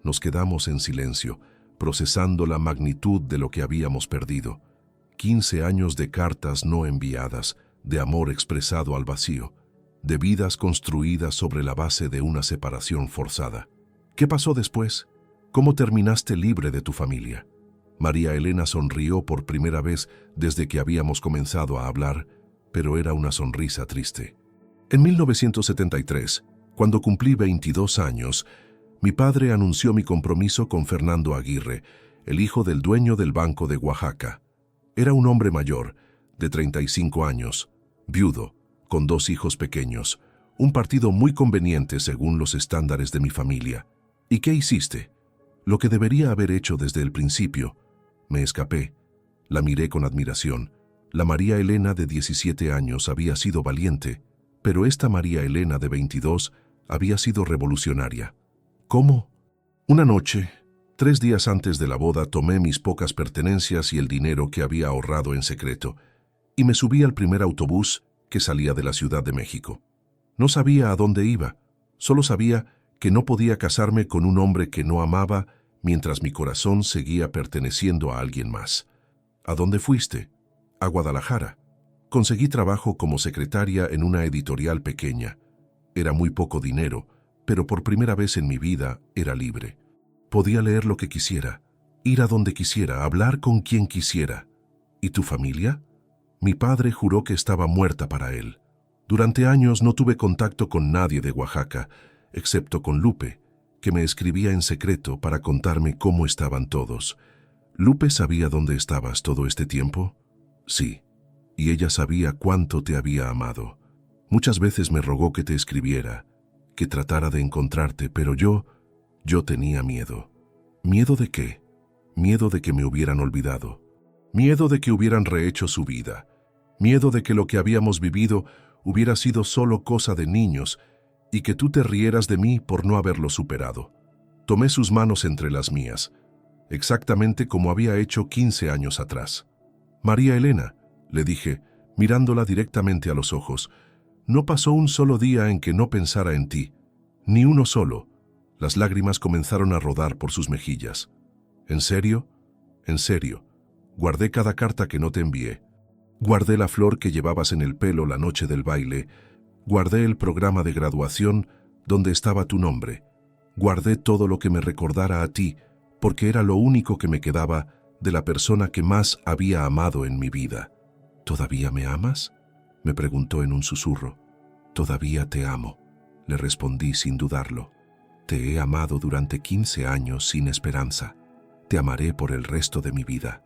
[SPEAKER 1] Nos quedamos en silencio, procesando la magnitud de lo que habíamos perdido. 15 años de cartas no enviadas, de amor expresado al vacío, de vidas construidas sobre la base de una separación forzada. ¿Qué pasó después? ¿Cómo terminaste libre de tu familia? María Elena sonrió por primera vez desde que habíamos comenzado a hablar, pero era una sonrisa triste. En 1973, cuando cumplí 22 años, mi padre anunció mi compromiso con Fernando Aguirre, el hijo del dueño del Banco de Oaxaca. Era un hombre mayor, de 35 años, viudo, con 2 hijos pequeños, un partido muy conveniente según los estándares de mi familia. ¿Y qué hiciste? Lo que debería haber hecho desde el principio. Me escapé. La miré con admiración. La María Elena de 17 años había sido valiente, pero esta María Elena de 22 había sido revolucionaria. ¿Cómo? Una noche, 3 días antes de la boda, tomé mis pocas pertenencias y el dinero que había ahorrado en secreto, y me subí al primer autobús que salía de la Ciudad de México. No sabía a dónde iba, solo sabía que no podía casarme con un hombre que no amaba mientras mi corazón seguía perteneciendo a alguien más. ¿A dónde fuiste? A Guadalajara. Conseguí trabajo como secretaria en una editorial pequeña. Era muy poco dinero, pero por primera vez en mi vida era libre. Podía leer lo que quisiera, ir a donde quisiera, hablar con quien quisiera. ¿Y tu familia? Mi padre juró que estaba muerta para él. Durante años no tuve contacto con nadie de Oaxaca, excepto con Lupe, que me escribía en secreto para contarme cómo estaban todos. ¿Lupe sabía dónde estabas todo este tiempo? Sí, y ella sabía cuánto te había amado. Muchas veces me rogó que te escribiera, que tratara de encontrarte, pero yo tenía miedo. ¿Miedo de qué? Miedo de que me hubieran olvidado. Miedo de que hubieran rehecho su vida. Miedo de que lo que habíamos vivido hubiera sido solo cosa de niños y que tú te rieras de mí por no haberlo superado. Tomé sus manos entre las mías, exactamente como había hecho 15 años atrás. María Elena, le dije, mirándola directamente a los ojos, no pasó un solo día en que no pensara en ti, ni uno solo. Las lágrimas comenzaron a rodar por sus mejillas. ¿En serio? En serio. Guardé cada carta que no te envié. Guardé la flor que llevabas en el pelo la noche del baile. Guardé el programa de graduación donde estaba tu nombre. Guardé todo lo que me recordara a ti, porque era lo único que me quedaba de la persona que más había amado en mi vida. ¿Todavía me amas?, me preguntó en un susurro. Todavía te amo, le respondí sin dudarlo. Te he amado durante 15 años sin esperanza. Te amaré por el resto de mi vida.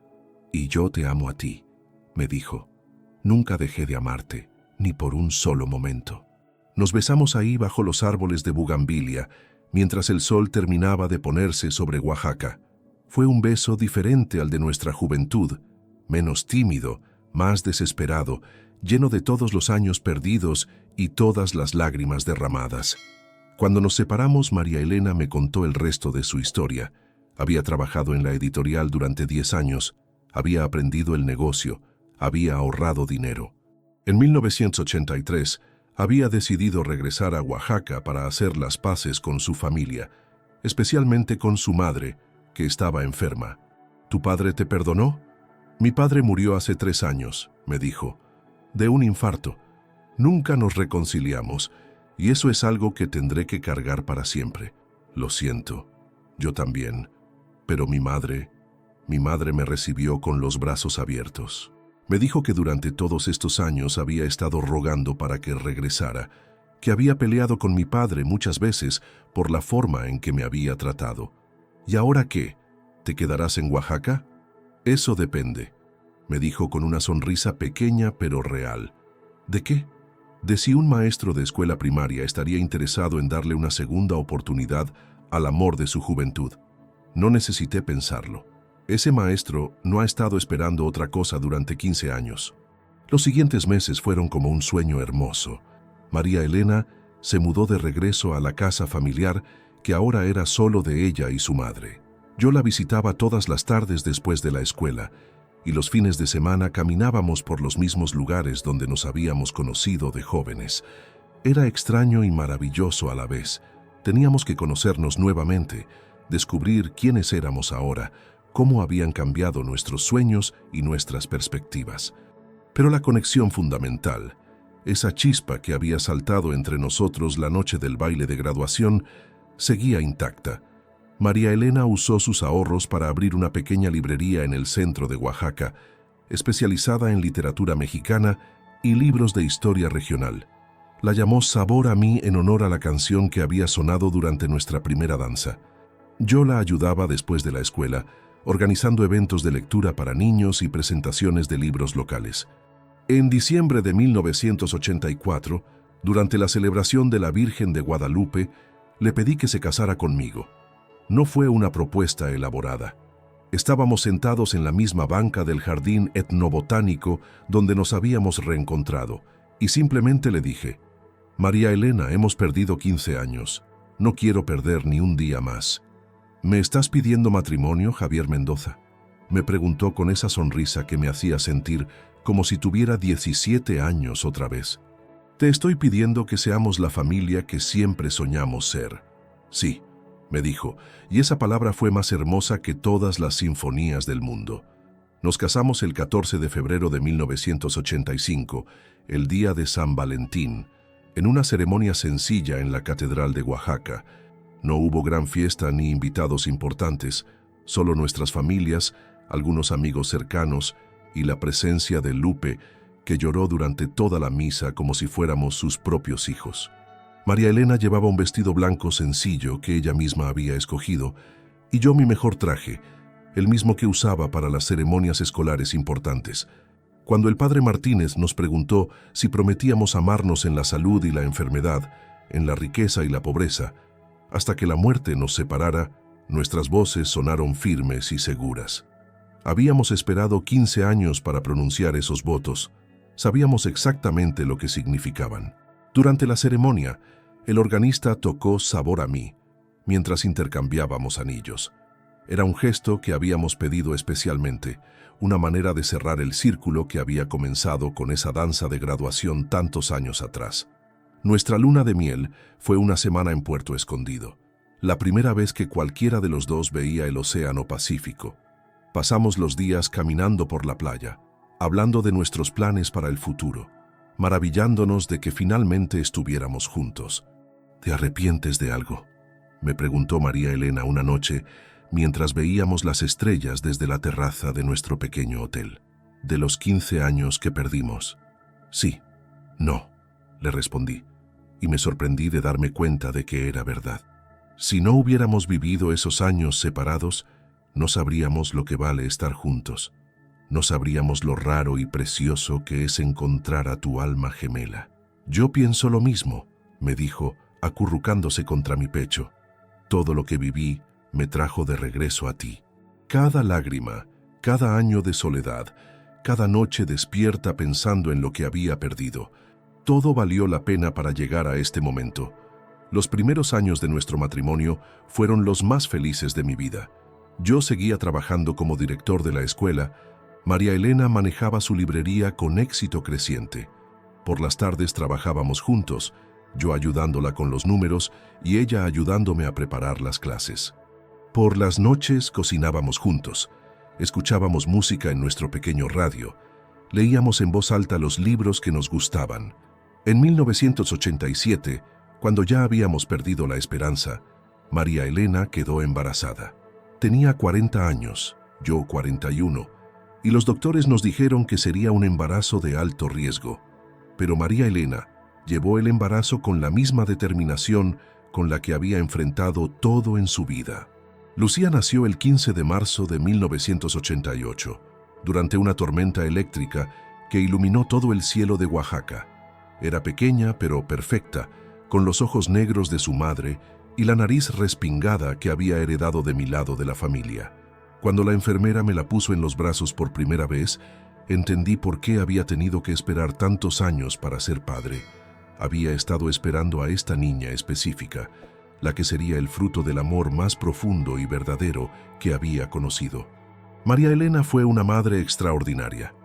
[SPEAKER 1] Y yo te amo a ti, me dijo. Nunca dejé de amarte, ni por un solo momento. Nos besamos ahí bajo los árboles de bugambilia, mientras el sol terminaba de ponerse sobre Oaxaca. Fue un beso diferente al de nuestra juventud, menos tímido, más desesperado, lleno de todos los años perdidos y todas las lágrimas derramadas. Cuando nos separamos, María Elena me contó el resto de su historia. Había trabajado en la editorial durante 10 años, había aprendido el negocio, había ahorrado dinero. En 1983, había decidido regresar a Oaxaca para hacer las paces con su familia, especialmente con su madre, que estaba enferma. ¿Tu padre te perdonó? Mi padre murió hace 3 años, me dijo, de un infarto. Nunca nos reconciliamos, y eso es algo que tendré que cargar para siempre. Lo siento, yo también, pero mi madre me recibió con los brazos abiertos. Me dijo que durante todos estos años había estado rogando para que regresara, que había peleado con mi padre muchas veces por la forma en que me había tratado. ¿Y ahora qué? ¿Te quedarás en Oaxaca? Eso depende, me dijo con una sonrisa pequeña pero real. ¿De qué? De si un maestro de escuela primaria estaría interesado en darle una segunda oportunidad al amor de su juventud. No necesité pensarlo. Ese maestro no ha estado esperando otra cosa durante 15 años. Los siguientes meses fueron como un sueño hermoso. María Elena se mudó de regreso a la casa familiar que ahora era solo de ella y su madre. Yo la visitaba todas las tardes después de la escuela y los fines de semana caminábamos por los mismos lugares donde nos habíamos conocido de jóvenes. Era extraño y maravilloso a la vez. Teníamos que conocernos nuevamente, descubrir quiénes éramos ahora, cómo habían cambiado nuestros sueños y nuestras perspectivas. Pero la conexión fundamental, esa chispa que había saltado entre nosotros la noche del baile de graduación, seguía intacta. María Elena usó sus ahorros para abrir una pequeña librería en el centro de Oaxaca, especializada en literatura mexicana y libros de historia regional. La llamó Sabor a mí en honor a la canción que había sonado durante nuestra primera danza. Yo la ayudaba después de la escuela, organizando eventos de lectura para niños y presentaciones de libros locales. En diciembre de 1984, durante la celebración de la Virgen de Guadalupe, le pedí que se casara conmigo. No fue una propuesta elaborada. Estábamos sentados en la misma banca del jardín etnobotánico donde nos habíamos reencontrado, y simplemente le dije, María Elena, hemos perdido 15 años. No quiero perder ni un día más. ¿Me estás pidiendo matrimonio, Javier Mendoza? Me preguntó con esa sonrisa que me hacía sentir como si tuviera 17 años otra vez. Te estoy pidiendo que seamos la familia que siempre soñamos ser. Sí, me dijo, y esa palabra fue más hermosa que todas las sinfonías del mundo. Nos casamos el 14 de febrero de 1985, el día de San Valentín, en una ceremonia sencilla en la Catedral de Oaxaca. No hubo gran fiesta ni invitados importantes, solo nuestras familias, algunos amigos cercanos y la presencia de Lupe, que lloró durante toda la misa como si fuéramos sus propios hijos. María Elena llevaba un vestido blanco sencillo que ella misma había escogido, y yo mi mejor traje, el mismo que usaba para las ceremonias escolares importantes. Cuando el padre Martínez nos preguntó si prometíamos amarnos en la salud y la enfermedad, en la riqueza y la pobreza, hasta que la muerte nos separara, nuestras voces sonaron firmes y seguras. Habíamos esperado 15 años para pronunciar esos votos. Sabíamos exactamente lo que significaban. Durante la ceremonia, el organista tocó Sabor a mí, mientras intercambiábamos anillos. Era un gesto que habíamos pedido especialmente, una manera de cerrar el círculo que había comenzado con esa danza de graduación tantos años atrás. Nuestra luna de miel fue una semana en Puerto Escondido, la primera vez que cualquiera de los dos veía el Océano Pacífico. Pasamos los días caminando por la playa, hablando de nuestros planes para el futuro, maravillándonos de que finalmente estuviéramos juntos. ¿Te arrepientes de algo?, me preguntó María Elena una noche mientras veíamos las estrellas desde la terraza de nuestro pequeño hotel. ¿De los 15 años que perdimos? Sí, no, le respondí, y me sorprendí de darme cuenta de que era verdad. Si no hubiéramos vivido esos años separados, no sabríamos lo que vale estar juntos. No sabríamos lo raro y precioso que es encontrar a tu alma gemela. Yo pienso lo mismo, me dijo, acurrucándose contra mi pecho. Todo lo que viví me trajo de regreso a ti. Cada lágrima, cada año de soledad, cada noche despierta pensando en lo que había perdido. Todo valió la pena para llegar a este momento. Los primeros años de nuestro matrimonio fueron los más felices de mi vida. Yo seguía trabajando como director de la escuela. María Elena manejaba su librería con éxito creciente. Por las tardes trabajábamos juntos, yo ayudándola con los números y ella ayudándome a preparar las clases. Por las noches cocinábamos juntos, escuchábamos música en nuestro pequeño radio, leíamos en voz alta los libros que nos gustaban. En 1987, cuando ya habíamos perdido la esperanza, María Elena quedó embarazada. Tenía 40 años, yo 41, y los doctores nos dijeron que sería un embarazo de alto riesgo. Pero María Elena llevó el embarazo con la misma determinación con la que había enfrentado todo en su vida. Lucía nació el 15 de marzo de 1988, durante una tormenta eléctrica que iluminó todo el cielo de Oaxaca. Era pequeña pero perfecta, con los ojos negros de su madre y la nariz respingada que había heredado de mi lado de la familia. Cuando la enfermera me la puso en los brazos por primera vez, entendí por qué había tenido que esperar tantos años para ser padre. Había estado esperando a esta niña específica, la que sería el fruto del amor más profundo y verdadero que había conocido. María Elena fue una madre extraordinaria.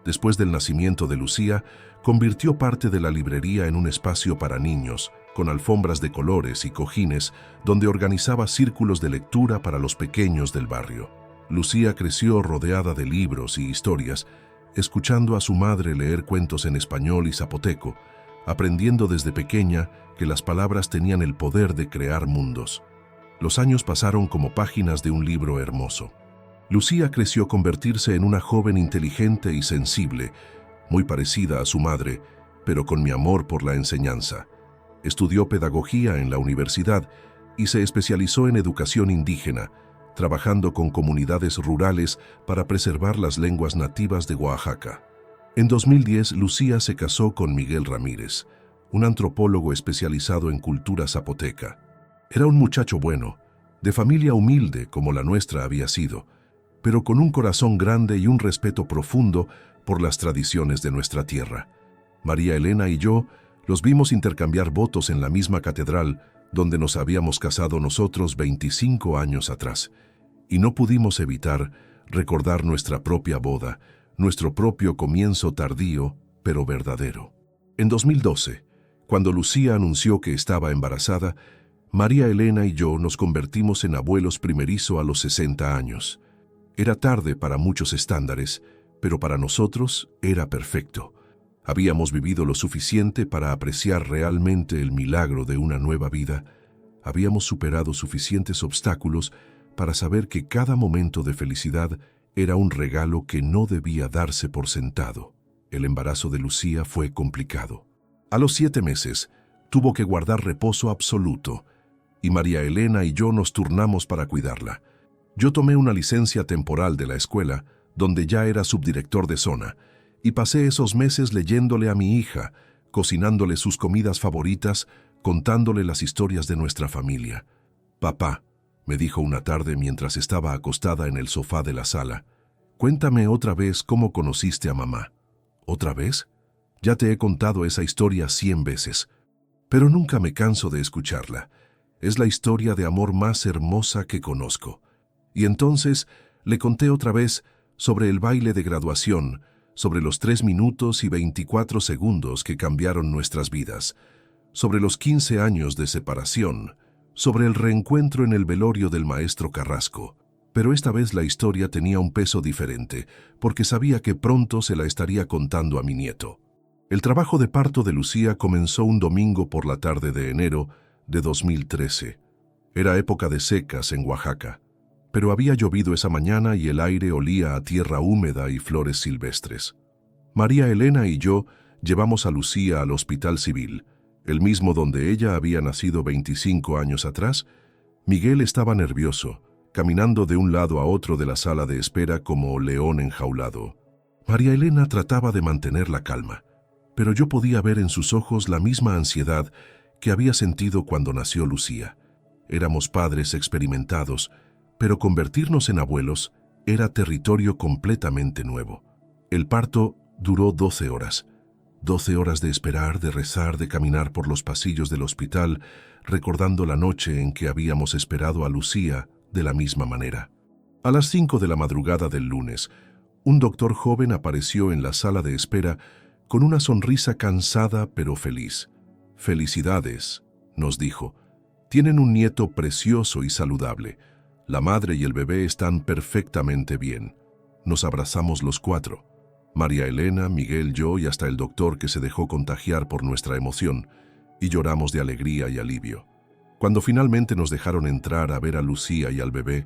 [SPEAKER 1] Después del nacimiento de Lucía, convirtió parte de la librería en un espacio para niños, con alfombras de colores y cojines, donde organizaba círculos de lectura para los pequeños del barrio. Lucía creció rodeada de libros y historias, escuchando a su madre leer cuentos en español y zapoteco, aprendiendo desde pequeña que las palabras tenían el poder de crear mundos. Los años pasaron como páginas de un libro hermoso. Lucía creció convertirse en una joven inteligente y sensible, muy parecida a su madre, pero con mi amor por la enseñanza. Estudió pedagogía en la universidad y se especializó en educación indígena, trabajando con comunidades rurales para preservar las lenguas nativas de Oaxaca. En 2010, Lucía se casó con Miguel Ramírez, un antropólogo especializado en cultura zapoteca. Era un muchacho bueno, de familia humilde como la nuestra había sido, pero con un corazón grande y un respeto profundo por las tradiciones de nuestra tierra. María Elena y yo los vimos intercambiar votos en la misma catedral donde nos habíamos casado nosotros 25 años atrás, y no pudimos evitar recordar nuestra propia boda, nuestro propio comienzo tardío, pero verdadero. En 2012, cuando Lucía anunció que estaba embarazada, María Elena y yo nos convertimos en abuelos primerizo a los 60 años. Era tarde para muchos estándares, pero para nosotros era perfecto. Habíamos vivido lo suficiente para apreciar realmente el milagro de una nueva vida. Habíamos superado suficientes obstáculos para saber que cada momento de felicidad era un regalo que no debía darse por sentado. El embarazo de Lucía fue complicado. A los 7 meses, tuvo que guardar reposo absoluto, y María Elena y yo nos turnamos para cuidarla. Yo tomé una licencia temporal de la escuela, donde ya era subdirector de zona, y pasé esos meses leyéndole a mi hija, cocinándole sus comidas favoritas, contándole las historias de nuestra familia. «Papá», me dijo una tarde mientras estaba acostada en el sofá de la sala, «cuéntame otra vez cómo conociste a mamá». «¿Otra vez? Ya te he contado esa historia 100 veces, pero nunca me canso de escucharla. Es la historia de amor más hermosa que conozco». Y entonces le conté otra vez sobre el baile de graduación, sobre los 3 minutos y 24 segundos que cambiaron nuestras vidas, sobre los 15 años de separación, sobre el reencuentro en el velorio del maestro Carrasco. Pero esta vez la historia tenía un peso diferente, porque sabía que pronto se la estaría contando a mi nieto. El trabajo de parto de Lucía comenzó un domingo por la tarde de enero de 2013. Era época de secas en Oaxaca, pero había llovido esa mañana y el aire olía a tierra húmeda y flores silvestres. María Elena y yo llevamos a Lucía al Hospital Civil, el mismo donde ella había nacido 25 años atrás, Miguel estaba nervioso, caminando de un lado a otro de la sala de espera como león enjaulado. María Elena trataba de mantener la calma, pero yo podía ver en sus ojos la misma ansiedad que había sentido cuando nació Lucía. Éramos padres experimentados, pero convertirnos en abuelos era territorio completamente nuevo. El parto duró 12 horas. 12 horas de esperar, de rezar, de caminar por los pasillos del hospital, recordando la noche en que habíamos esperado a Lucía de la misma manera. A las 5 de la madrugada del lunes, un doctor joven apareció en la sala de espera con una sonrisa cansada pero feliz. «Felicidades», nos dijo. «Tienen un nieto precioso y saludable. La madre y el bebé están perfectamente bien». Nos abrazamos los cuatro. María Elena, Miguel, yo y hasta el doctor que se dejó contagiar por nuestra emoción, y lloramos de alegría y alivio. Cuando finalmente nos dejaron entrar a ver a Lucía y al bebé,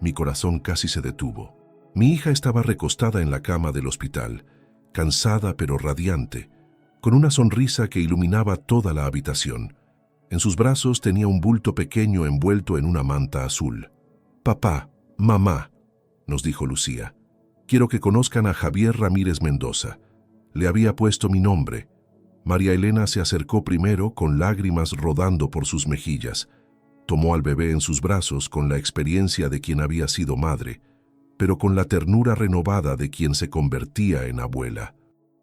[SPEAKER 1] mi corazón casi se detuvo. Mi hija estaba recostada en la cama del hospital, cansada pero radiante, con una sonrisa que iluminaba toda la habitación. En sus brazos tenía un bulto pequeño envuelto en una manta azul. «Papá, mamá», nos dijo Lucía, «quiero que conozcan a Javier Ramírez Mendoza». Le había puesto mi nombre. María Elena se acercó primero con lágrimas rodando por sus mejillas. Tomó al bebé en sus brazos con la experiencia de quien había sido madre, pero con la ternura renovada de quien se convertía en abuela.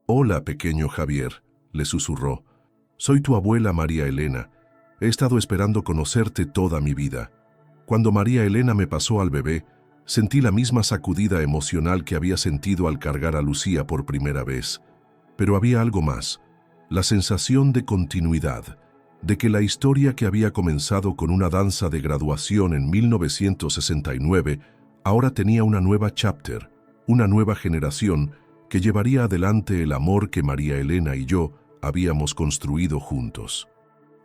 [SPEAKER 1] «Hola, pequeño Javier», le susurró. «Soy tu abuela María Elena. He estado esperando conocerte toda mi vida». Cuando María Elena me pasó al bebé, sentí la misma sacudida emocional que había sentido al cargar a Lucía por primera vez. Pero había algo más, la sensación de continuidad, de que la historia que había comenzado con una danza de graduación en 1969 ahora tenía una nueva chapter, una nueva generación que llevaría adelante el amor que María Elena y yo habíamos construido juntos.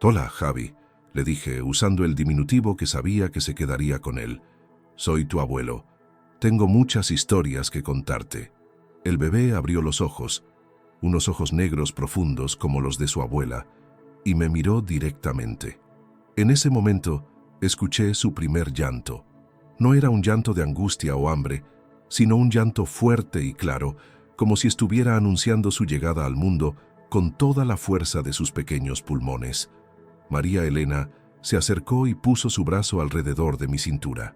[SPEAKER 1] «Hola, Javi», le dije, usando el diminutivo que sabía que se quedaría con él. «Soy tu abuelo. Tengo muchas historias que contarte». El bebé abrió los ojos, unos ojos negros profundos como los de su abuela, y me miró directamente. En ese momento, escuché su primer llanto. No era un llanto de angustia o hambre, sino un llanto fuerte y claro, como si estuviera anunciando su llegada al mundo con toda la fuerza de sus pequeños pulmones. María Elena se acercó y puso su brazo alrededor de mi cintura.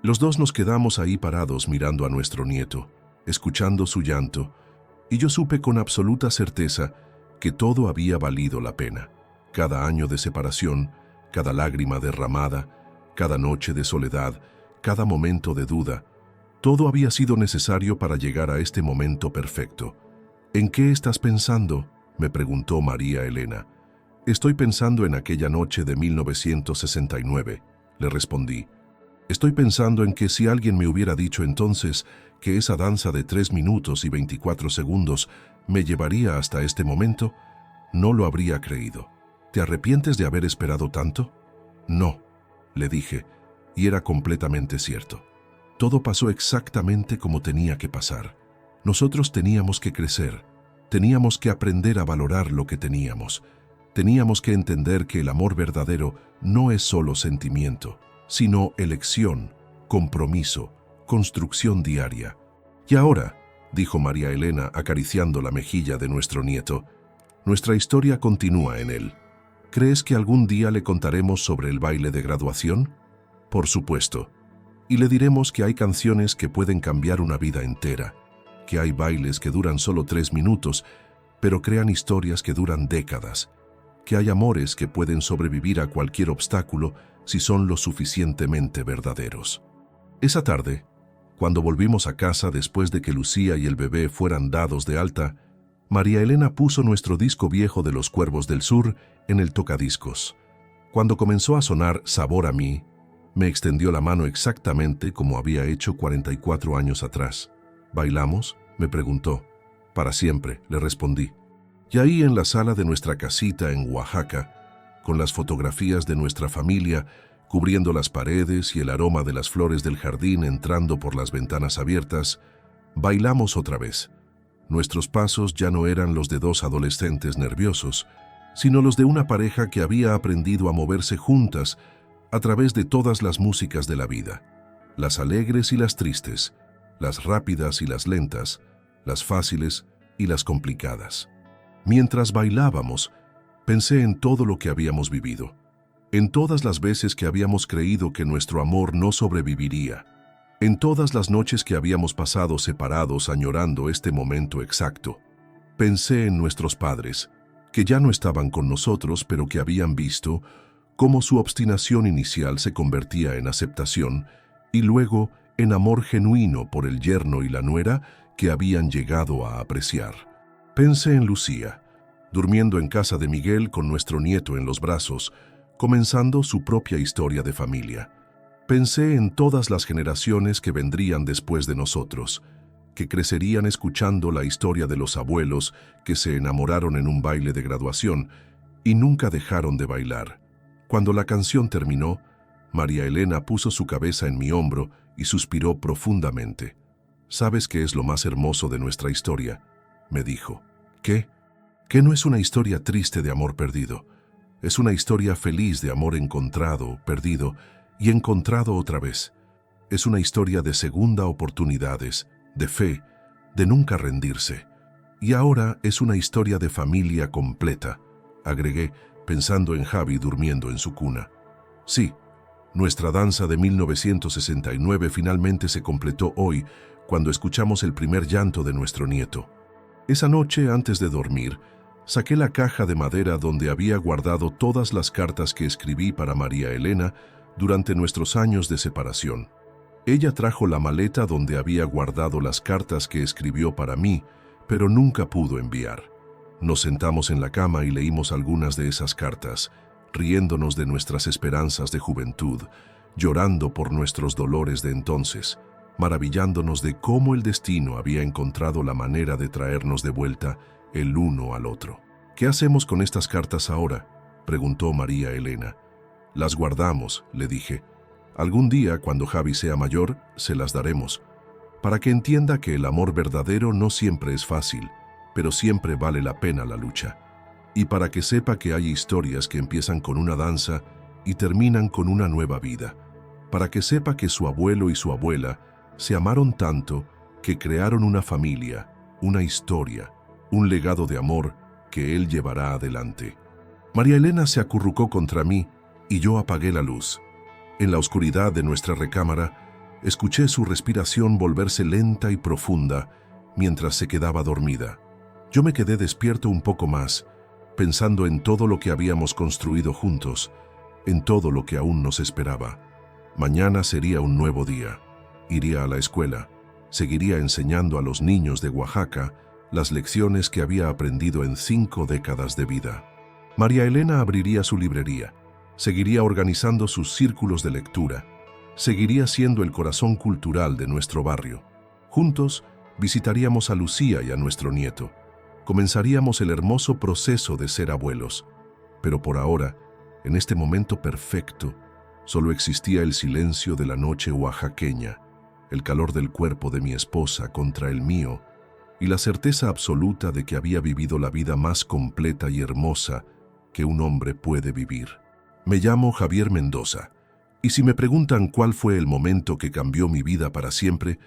[SPEAKER 1] Los dos nos quedamos ahí parados mirando a nuestro nieto, escuchando su llanto, y yo supe con absoluta certeza que todo había valido la pena. Cada año de separación, cada lágrima derramada, cada noche de soledad, cada momento de duda, todo había sido necesario para llegar a este momento perfecto. «¿En qué estás pensando?», me preguntó María Elena. «Estoy pensando en aquella noche de 1969», le respondí. «Estoy pensando en que si alguien me hubiera dicho entonces que esa danza de 3 minutos y 24 segundos me llevaría hasta este momento, no lo habría creído. ¿Te arrepientes de haber esperado tanto?». «No», le dije, y era completamente cierto. Todo pasó exactamente como tenía que pasar. Nosotros teníamos que crecer, teníamos que aprender a valorar lo que teníamos. Teníamos que entender que el amor verdadero no es solo sentimiento, sino elección, compromiso, construcción diaria. «Y ahora», dijo María Elena acariciando la mejilla de nuestro nieto, «nuestra historia continúa en él. ¿Crees que algún día le contaremos sobre el baile de graduación?». «Por supuesto. Y le diremos que hay canciones que pueden cambiar una vida entera, que hay bailes que duran solo 3 minutos, pero crean historias que duran décadas, que hay amores que pueden sobrevivir a cualquier obstáculo si son lo suficientemente verdaderos». Esa tarde, cuando volvimos a casa después de que Lucía y el bebé fueran dados de alta, María Elena puso nuestro disco viejo de Los Cuervos del Sur en el tocadiscos. Cuando comenzó a sonar Sabor a mí, me extendió la mano exactamente como había hecho 44 años atrás. «¿Bailamos?», me preguntó. «Para siempre», le respondí. Y ahí en la sala de nuestra casita en Oaxaca, con las fotografías de nuestra familia cubriendo las paredes y el aroma de las flores del jardín entrando por las ventanas abiertas, bailamos otra vez. Nuestros pasos ya no eran los de 2 adolescentes nerviosos, sino los de una pareja que había aprendido a moverse juntas a través de todas las músicas de la vida, las alegres y las tristes, las rápidas y las lentas, las fáciles y las complicadas. Mientras bailábamos, pensé en todo lo que habíamos vivido, en todas las veces que habíamos creído que nuestro amor no sobreviviría, en todas las noches que habíamos pasado separados añorando este momento exacto. Pensé en nuestros padres, que ya no estaban con nosotros, pero que habían visto cómo su obstinación inicial se convertía en aceptación y luego en amor genuino por el yerno y la nuera que habían llegado a apreciar. Pensé en Lucía, durmiendo en casa de Miguel con nuestro nieto en los brazos, comenzando su propia historia de familia. Pensé en todas las generaciones que vendrían después de nosotros, que crecerían escuchando la historia de los abuelos que se enamoraron en un baile de graduación y nunca dejaron de bailar. Cuando la canción terminó, María Elena puso su cabeza en mi hombro y suspiró profundamente. «¿Sabes qué es lo más hermoso de nuestra historia?», me dijo. «¿Qué? Que no es una historia triste de amor perdido. Es una historia feliz de amor encontrado, perdido y encontrado otra vez. Es una historia de segunda oportunidades, de fe, de nunca rendirse. Y ahora es una historia de familia completa», agregué, pensando en Javi durmiendo en su cuna. Sí, nuestra danza de 1969 finalmente se completó hoy, cuando escuchamos el primer llanto de nuestro nieto. Esa noche, antes de dormir, saqué la caja de madera donde había guardado todas las cartas que escribí para María Elena durante nuestros años de separación. Ella trajo la maleta donde había guardado las cartas que escribió para mí, pero nunca pudo enviar. Nos sentamos en la cama y leímos algunas de esas cartas, riéndonos de nuestras esperanzas de juventud, llorando por nuestros dolores de entonces, maravillándonos de cómo el destino había encontrado la manera de traernos de vuelta el uno al otro. «¿Qué hacemos con estas cartas ahora?», preguntó María Elena. «Las guardamos», le dije. «Algún día, cuando Javi sea mayor, se las daremos, para que entienda que el amor verdadero no siempre es fácil, pero siempre vale la pena la lucha. Y para que sepa que hay historias que empiezan con una danza y terminan con una nueva vida. Para que sepa que su abuelo y su abuela se amaron tanto que crearon una familia, una historia, un legado de amor que él llevará adelante». María Elena se acurrucó contra mí y yo apagué la luz. En la oscuridad de nuestra recámara, escuché su respiración volverse lenta y profunda mientras se quedaba dormida. Yo me quedé despierto un poco más, pensando en todo lo que habíamos construido juntos, en todo lo que aún nos esperaba. Mañana sería un nuevo día. Iría a la escuela, seguiría enseñando a los niños de Oaxaca las lecciones que había aprendido en 5 décadas de vida. María Elena abriría su librería, seguiría organizando sus círculos de lectura, seguiría siendo el corazón cultural de nuestro barrio. Juntos visitaríamos a Lucía y a nuestro nieto. Comenzaríamos el hermoso proceso de ser abuelos. Pero por ahora, en este momento perfecto, solo existía el silencio de la noche oaxaqueña, el calor del cuerpo de mi esposa contra el mío y la certeza absoluta de que había vivido la vida más completa y hermosa que un hombre puede vivir. Me llamo Javier Mendoza, y si me preguntan cuál fue el momento que cambió mi vida para siempre,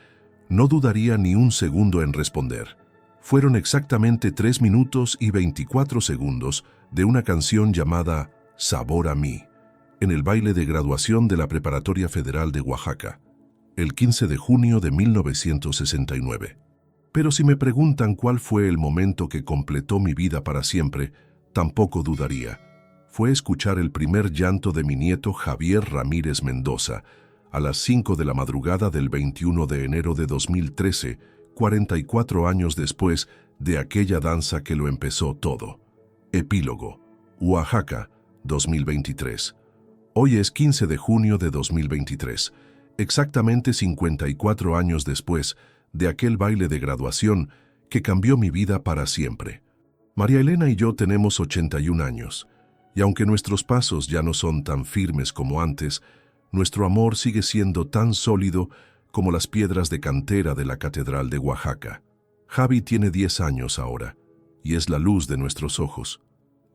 [SPEAKER 1] no dudaría ni un segundo en responder. Fueron exactamente 3 minutos y 24 segundos de una canción llamada Sabor a mí, en el baile de graduación de la Preparatoria Federal de Oaxaca, el 15 de junio de 1969. Pero si me preguntan cuál fue el momento que completó mi vida para siempre, tampoco dudaría. Fue escuchar el primer llanto de mi nieto Javier Ramírez Mendoza a las 5 de la madrugada del 21 de enero de 2013, 44 años después de aquella danza que lo empezó todo. Epílogo. Oaxaca, 2023. Hoy es 15 de junio de 2023, exactamente 54 años después de aquel baile de graduación que cambió mi vida para siempre. María Elena y yo tenemos 81 años, y aunque nuestros pasos ya no son tan firmes como antes, nuestro amor sigue siendo tan sólido como las piedras de cantera de la Catedral de Oaxaca. Javi tiene 10 años ahora, y es la luz de nuestros ojos.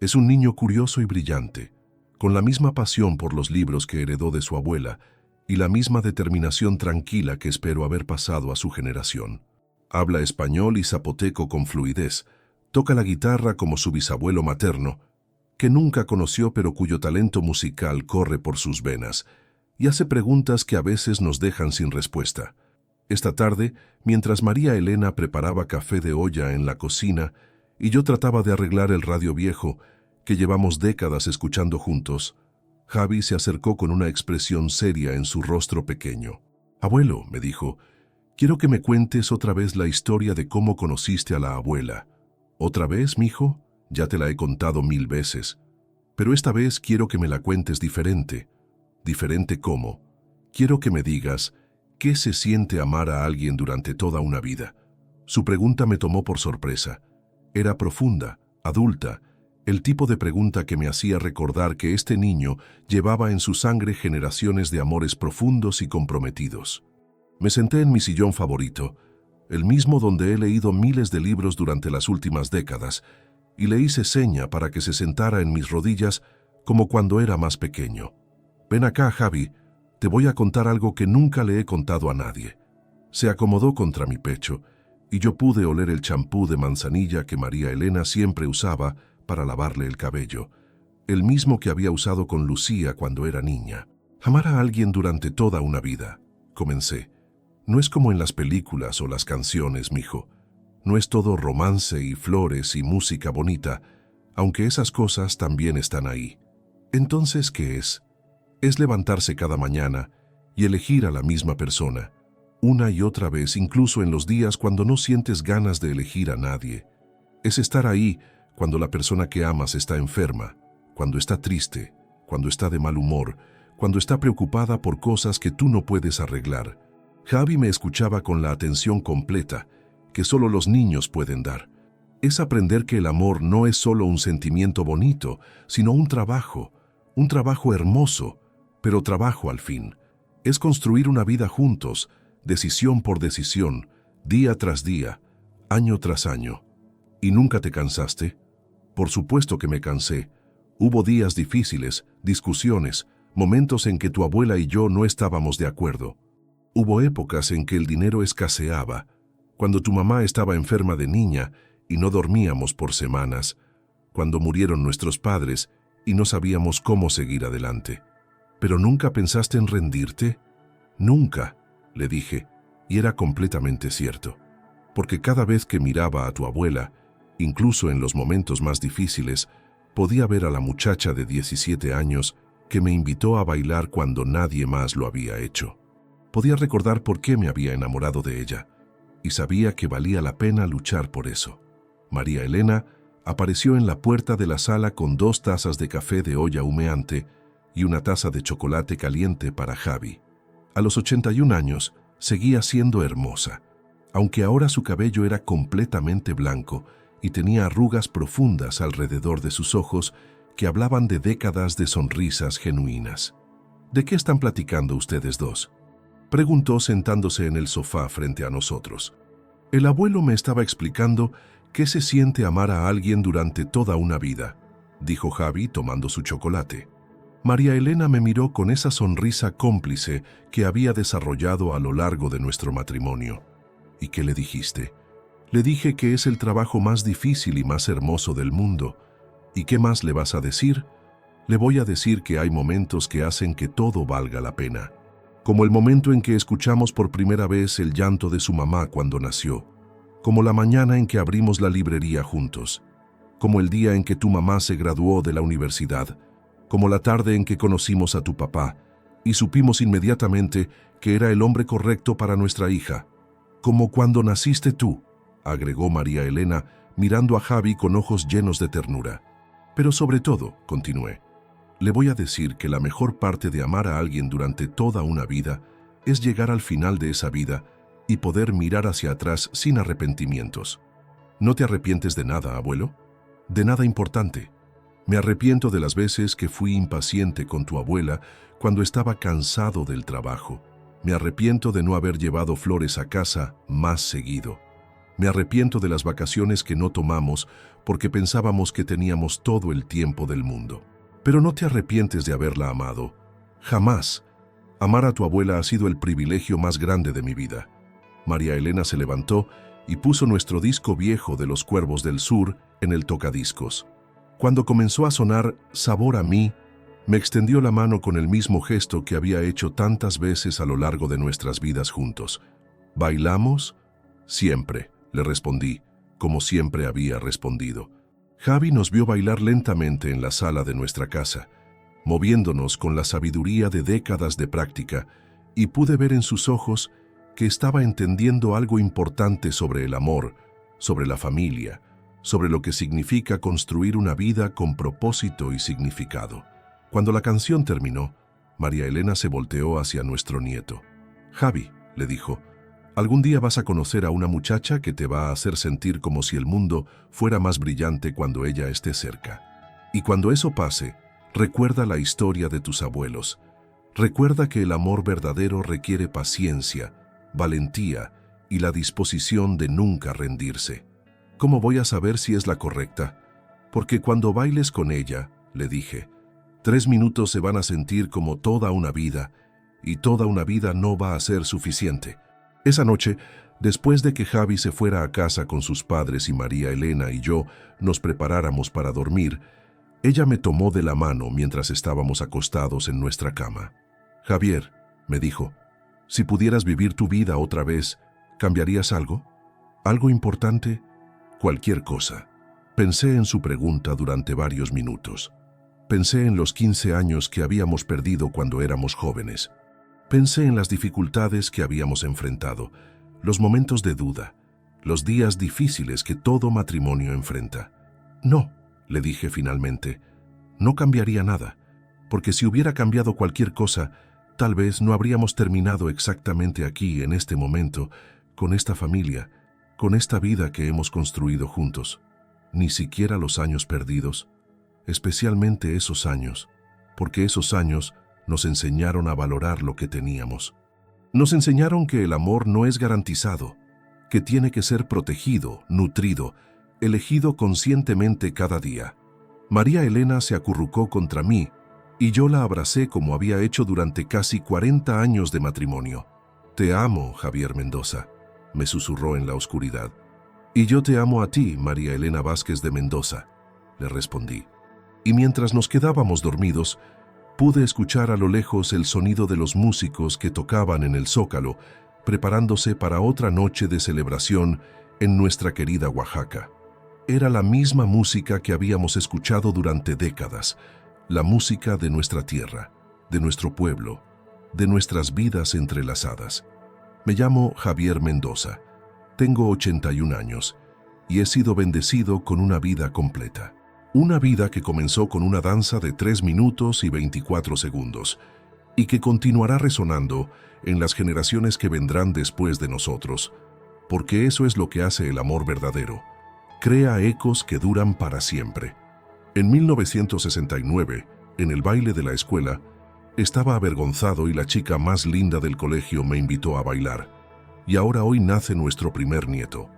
[SPEAKER 1] Es un niño curioso y brillante, con la misma pasión por los libros que heredó de su abuela y la misma determinación tranquila que espero haber pasado a su generación. Habla español y zapoteco con fluidez, toca la guitarra como su bisabuelo materno, que nunca conoció pero cuyo talento musical corre por sus venas, y hace preguntas que a veces nos dejan sin respuesta. Esta tarde, mientras María Elena preparaba café de olla en la cocina y yo trataba de arreglar el radio viejo que llevamos décadas escuchando juntos, Javi se acercó con una expresión seria en su rostro pequeño. «Abuelo», me dijo, «quiero que me cuentes otra vez la historia de cómo conociste a la abuela». «¿Otra vez, mijo? Ya te la he contado 1000 veces. Pero esta vez quiero que me la cuentes diferente». «¿Diferente cómo?» «Quiero que me digas qué se siente amar a alguien durante toda una vida». Su pregunta me tomó por sorpresa. Era profunda, adulta, el tipo de pregunta que me hacía recordar que este niño llevaba en su sangre generaciones de amores profundos y comprometidos. Me senté en mi sillón favorito, el mismo donde he leído miles de libros durante las últimas décadas, y le hice seña para que se sentara en mis rodillas como cuando era más pequeño. «Ven acá, Javi, te voy a contar algo que nunca le he contado a nadie». Se acomodó contra mi pecho, y yo pude oler el champú de manzanilla que María Elena siempre usaba para lavarle el cabello, el mismo que había usado con Lucía cuando era niña. «Amar a alguien durante toda una vida», comencé. «No es como en las películas o las canciones, mijo. No es todo romance y flores y música bonita, aunque esas cosas también están ahí. Entonces, ¿qué es? Es levantarse cada mañana y elegir a la misma persona, una y otra vez, incluso en los días cuando no sientes ganas de elegir a nadie. Es estar ahí cuando la persona que amas está enferma, cuando está triste, cuando está de mal humor, cuando está preocupada por cosas que tú no puedes arreglar». Javi me escuchaba con la atención completa que solo los niños pueden dar. Es aprender que el amor no es solo un sentimiento bonito, sino un trabajo hermoso, pero trabajo al fin. Es construir una vida juntos, decisión por decisión, día tras día, año tras año. ¿Y nunca te cansaste? Por supuesto que me cansé. Hubo días difíciles, discusiones, momentos en que tu abuela y yo no estábamos de acuerdo. Hubo épocas en que el dinero escaseaba, cuando tu mamá estaba enferma de niña y no dormíamos por semanas, cuando murieron nuestros padres y no sabíamos cómo seguir adelante. ¿Pero nunca pensaste en rendirte? Nunca, le dije, y era completamente cierto, porque cada vez que miraba a tu abuela, incluso en los momentos más difíciles, podía ver a la muchacha de 17 años que me invitó a bailar cuando nadie más lo había hecho. Podía recordar por qué me había enamorado de ella, y sabía que valía la pena luchar por eso. María Elena apareció en la puerta de la sala con 2 tazas de café de olla humeante y una taza de chocolate caliente para Javi. A los 81 años, seguía siendo hermosa, aunque ahora su cabello era completamente blanco y tenía arrugas profundas alrededor de sus ojos que hablaban de décadas de sonrisas genuinas. «¿De qué están platicando ustedes dos?», preguntó sentándose en el sofá frente a nosotros. «El abuelo me estaba explicando qué se siente amar a alguien durante toda una vida», dijo Javi tomando su chocolate. María Elena me miró con esa sonrisa cómplice que había desarrollado a lo largo de nuestro matrimonio. «¿Y qué le dijiste?». «Le dije que es el trabajo más difícil y más hermoso del mundo». «¿Y qué más le vas a decir?». «Le voy a decir que hay momentos que hacen que todo valga la pena. Como el momento en que escuchamos por primera vez el llanto de su mamá cuando nació. Como la mañana en que abrimos la librería juntos. Como el día en que tu mamá se graduó de la universidad. Como la tarde en que conocimos a tu papá y supimos inmediatamente que era el hombre correcto para nuestra hija. Como cuando naciste tú», agregó María Elena, mirando a Javi con ojos llenos de ternura. «Pero sobre todo», continué, «le voy a decir que la mejor parte de amar a alguien durante toda una vida es llegar al final de esa vida y poder mirar hacia atrás sin arrepentimientos». «¿No te arrepientes de nada, abuelo?». «De nada importante. Me arrepiento de las veces que fui impaciente con tu abuela cuando estaba cansado del trabajo. Me arrepiento de no haber llevado flores a casa más seguido. Me arrepiento de las vacaciones que no tomamos porque pensábamos que teníamos todo el tiempo del mundo. Pero no te arrepientes de haberla amado. Jamás. Amar a tu abuela ha sido el privilegio más grande de mi vida. María Elena se levantó y puso nuestro disco viejo de Los Cuervos del Sur en el tocadiscos. Cuando comenzó a sonar Sabor a mí, me extendió la mano con el mismo gesto que había hecho tantas veces a lo largo de nuestras vidas juntos. ¿Bailamos? Siempre, le respondí, como siempre había respondido. Javi nos vio bailar lentamente en la sala de nuestra casa, moviéndonos con la sabiduría de décadas de práctica, y pude ver en sus ojos que estaba entendiendo algo importante sobre el amor, sobre la familia, sobre lo que significa construir una vida con propósito y significado. Cuando la canción terminó, María Elena se volteó hacia nuestro nieto. Javi, le dijo, algún día vas a conocer a una muchacha que te va a hacer sentir como si el mundo fuera más brillante cuando ella esté cerca. Y cuando eso pase, recuerda la historia de tus abuelos. Recuerda que el amor verdadero requiere paciencia, valentía y la disposición de nunca rendirse. ¿Cómo voy a saber si es la correcta? Porque cuando bailes con ella, le dije, 3 minutos se van a sentir como toda una vida, y toda una vida no va a ser suficiente. Esa noche, después de que Javi se fuera a casa con sus padres y María Elena y yo nos preparáramos para dormir, ella me tomó de la mano mientras estábamos acostados en nuestra cama. Javier, me dijo, si pudieras vivir tu vida otra vez, ¿cambiarías algo? ¿Algo importante? Cualquier cosa. Pensé en su pregunta durante varios minutos. Pensé en los 15 años que habíamos perdido cuando éramos jóvenes. Pensé en las dificultades que habíamos enfrentado, los momentos de duda, los días difíciles que todo matrimonio enfrenta. No, le dije finalmente, no cambiaría nada, porque si hubiera cambiado cualquier cosa, tal vez no habríamos terminado exactamente aquí, en este momento, con esta familia, con esta vida que hemos construido juntos. Ni siquiera los años perdidos, especialmente esos años, porque esos años nos enseñaron a valorar lo que teníamos. Nos enseñaron que el amor no es garantizado, que tiene que ser protegido, nutrido, elegido conscientemente cada día. María Elena se acurrucó contra mí y yo la abracé como había hecho durante casi 40 años de matrimonio. Te amo, Javier Mendoza, me susurró en la oscuridad. Y yo te amo a ti, María Elena Vázquez de Mendoza, le respondí. Y mientras nos quedábamos dormidos, pude escuchar a lo lejos el sonido de los músicos que tocaban en el Zócalo, preparándose para otra noche de celebración en nuestra querida Oaxaca. Era la misma música que habíamos escuchado durante décadas, la música de nuestra tierra, de nuestro pueblo, de nuestras vidas entrelazadas. Me llamo Javier Mendoza, tengo 81 años y he sido bendecido con una vida completa. Una vida que comenzó con una danza de 3 minutos y 24 segundos y que continuará resonando en las generaciones que vendrán después de nosotros, porque eso es lo que hace el amor verdadero. Crea ecos que duran para siempre. En 1969, en el baile de la escuela, estaba avergonzado y la chica más linda del colegio me invitó a bailar. Y ahora hoy nace nuestro primer nieto.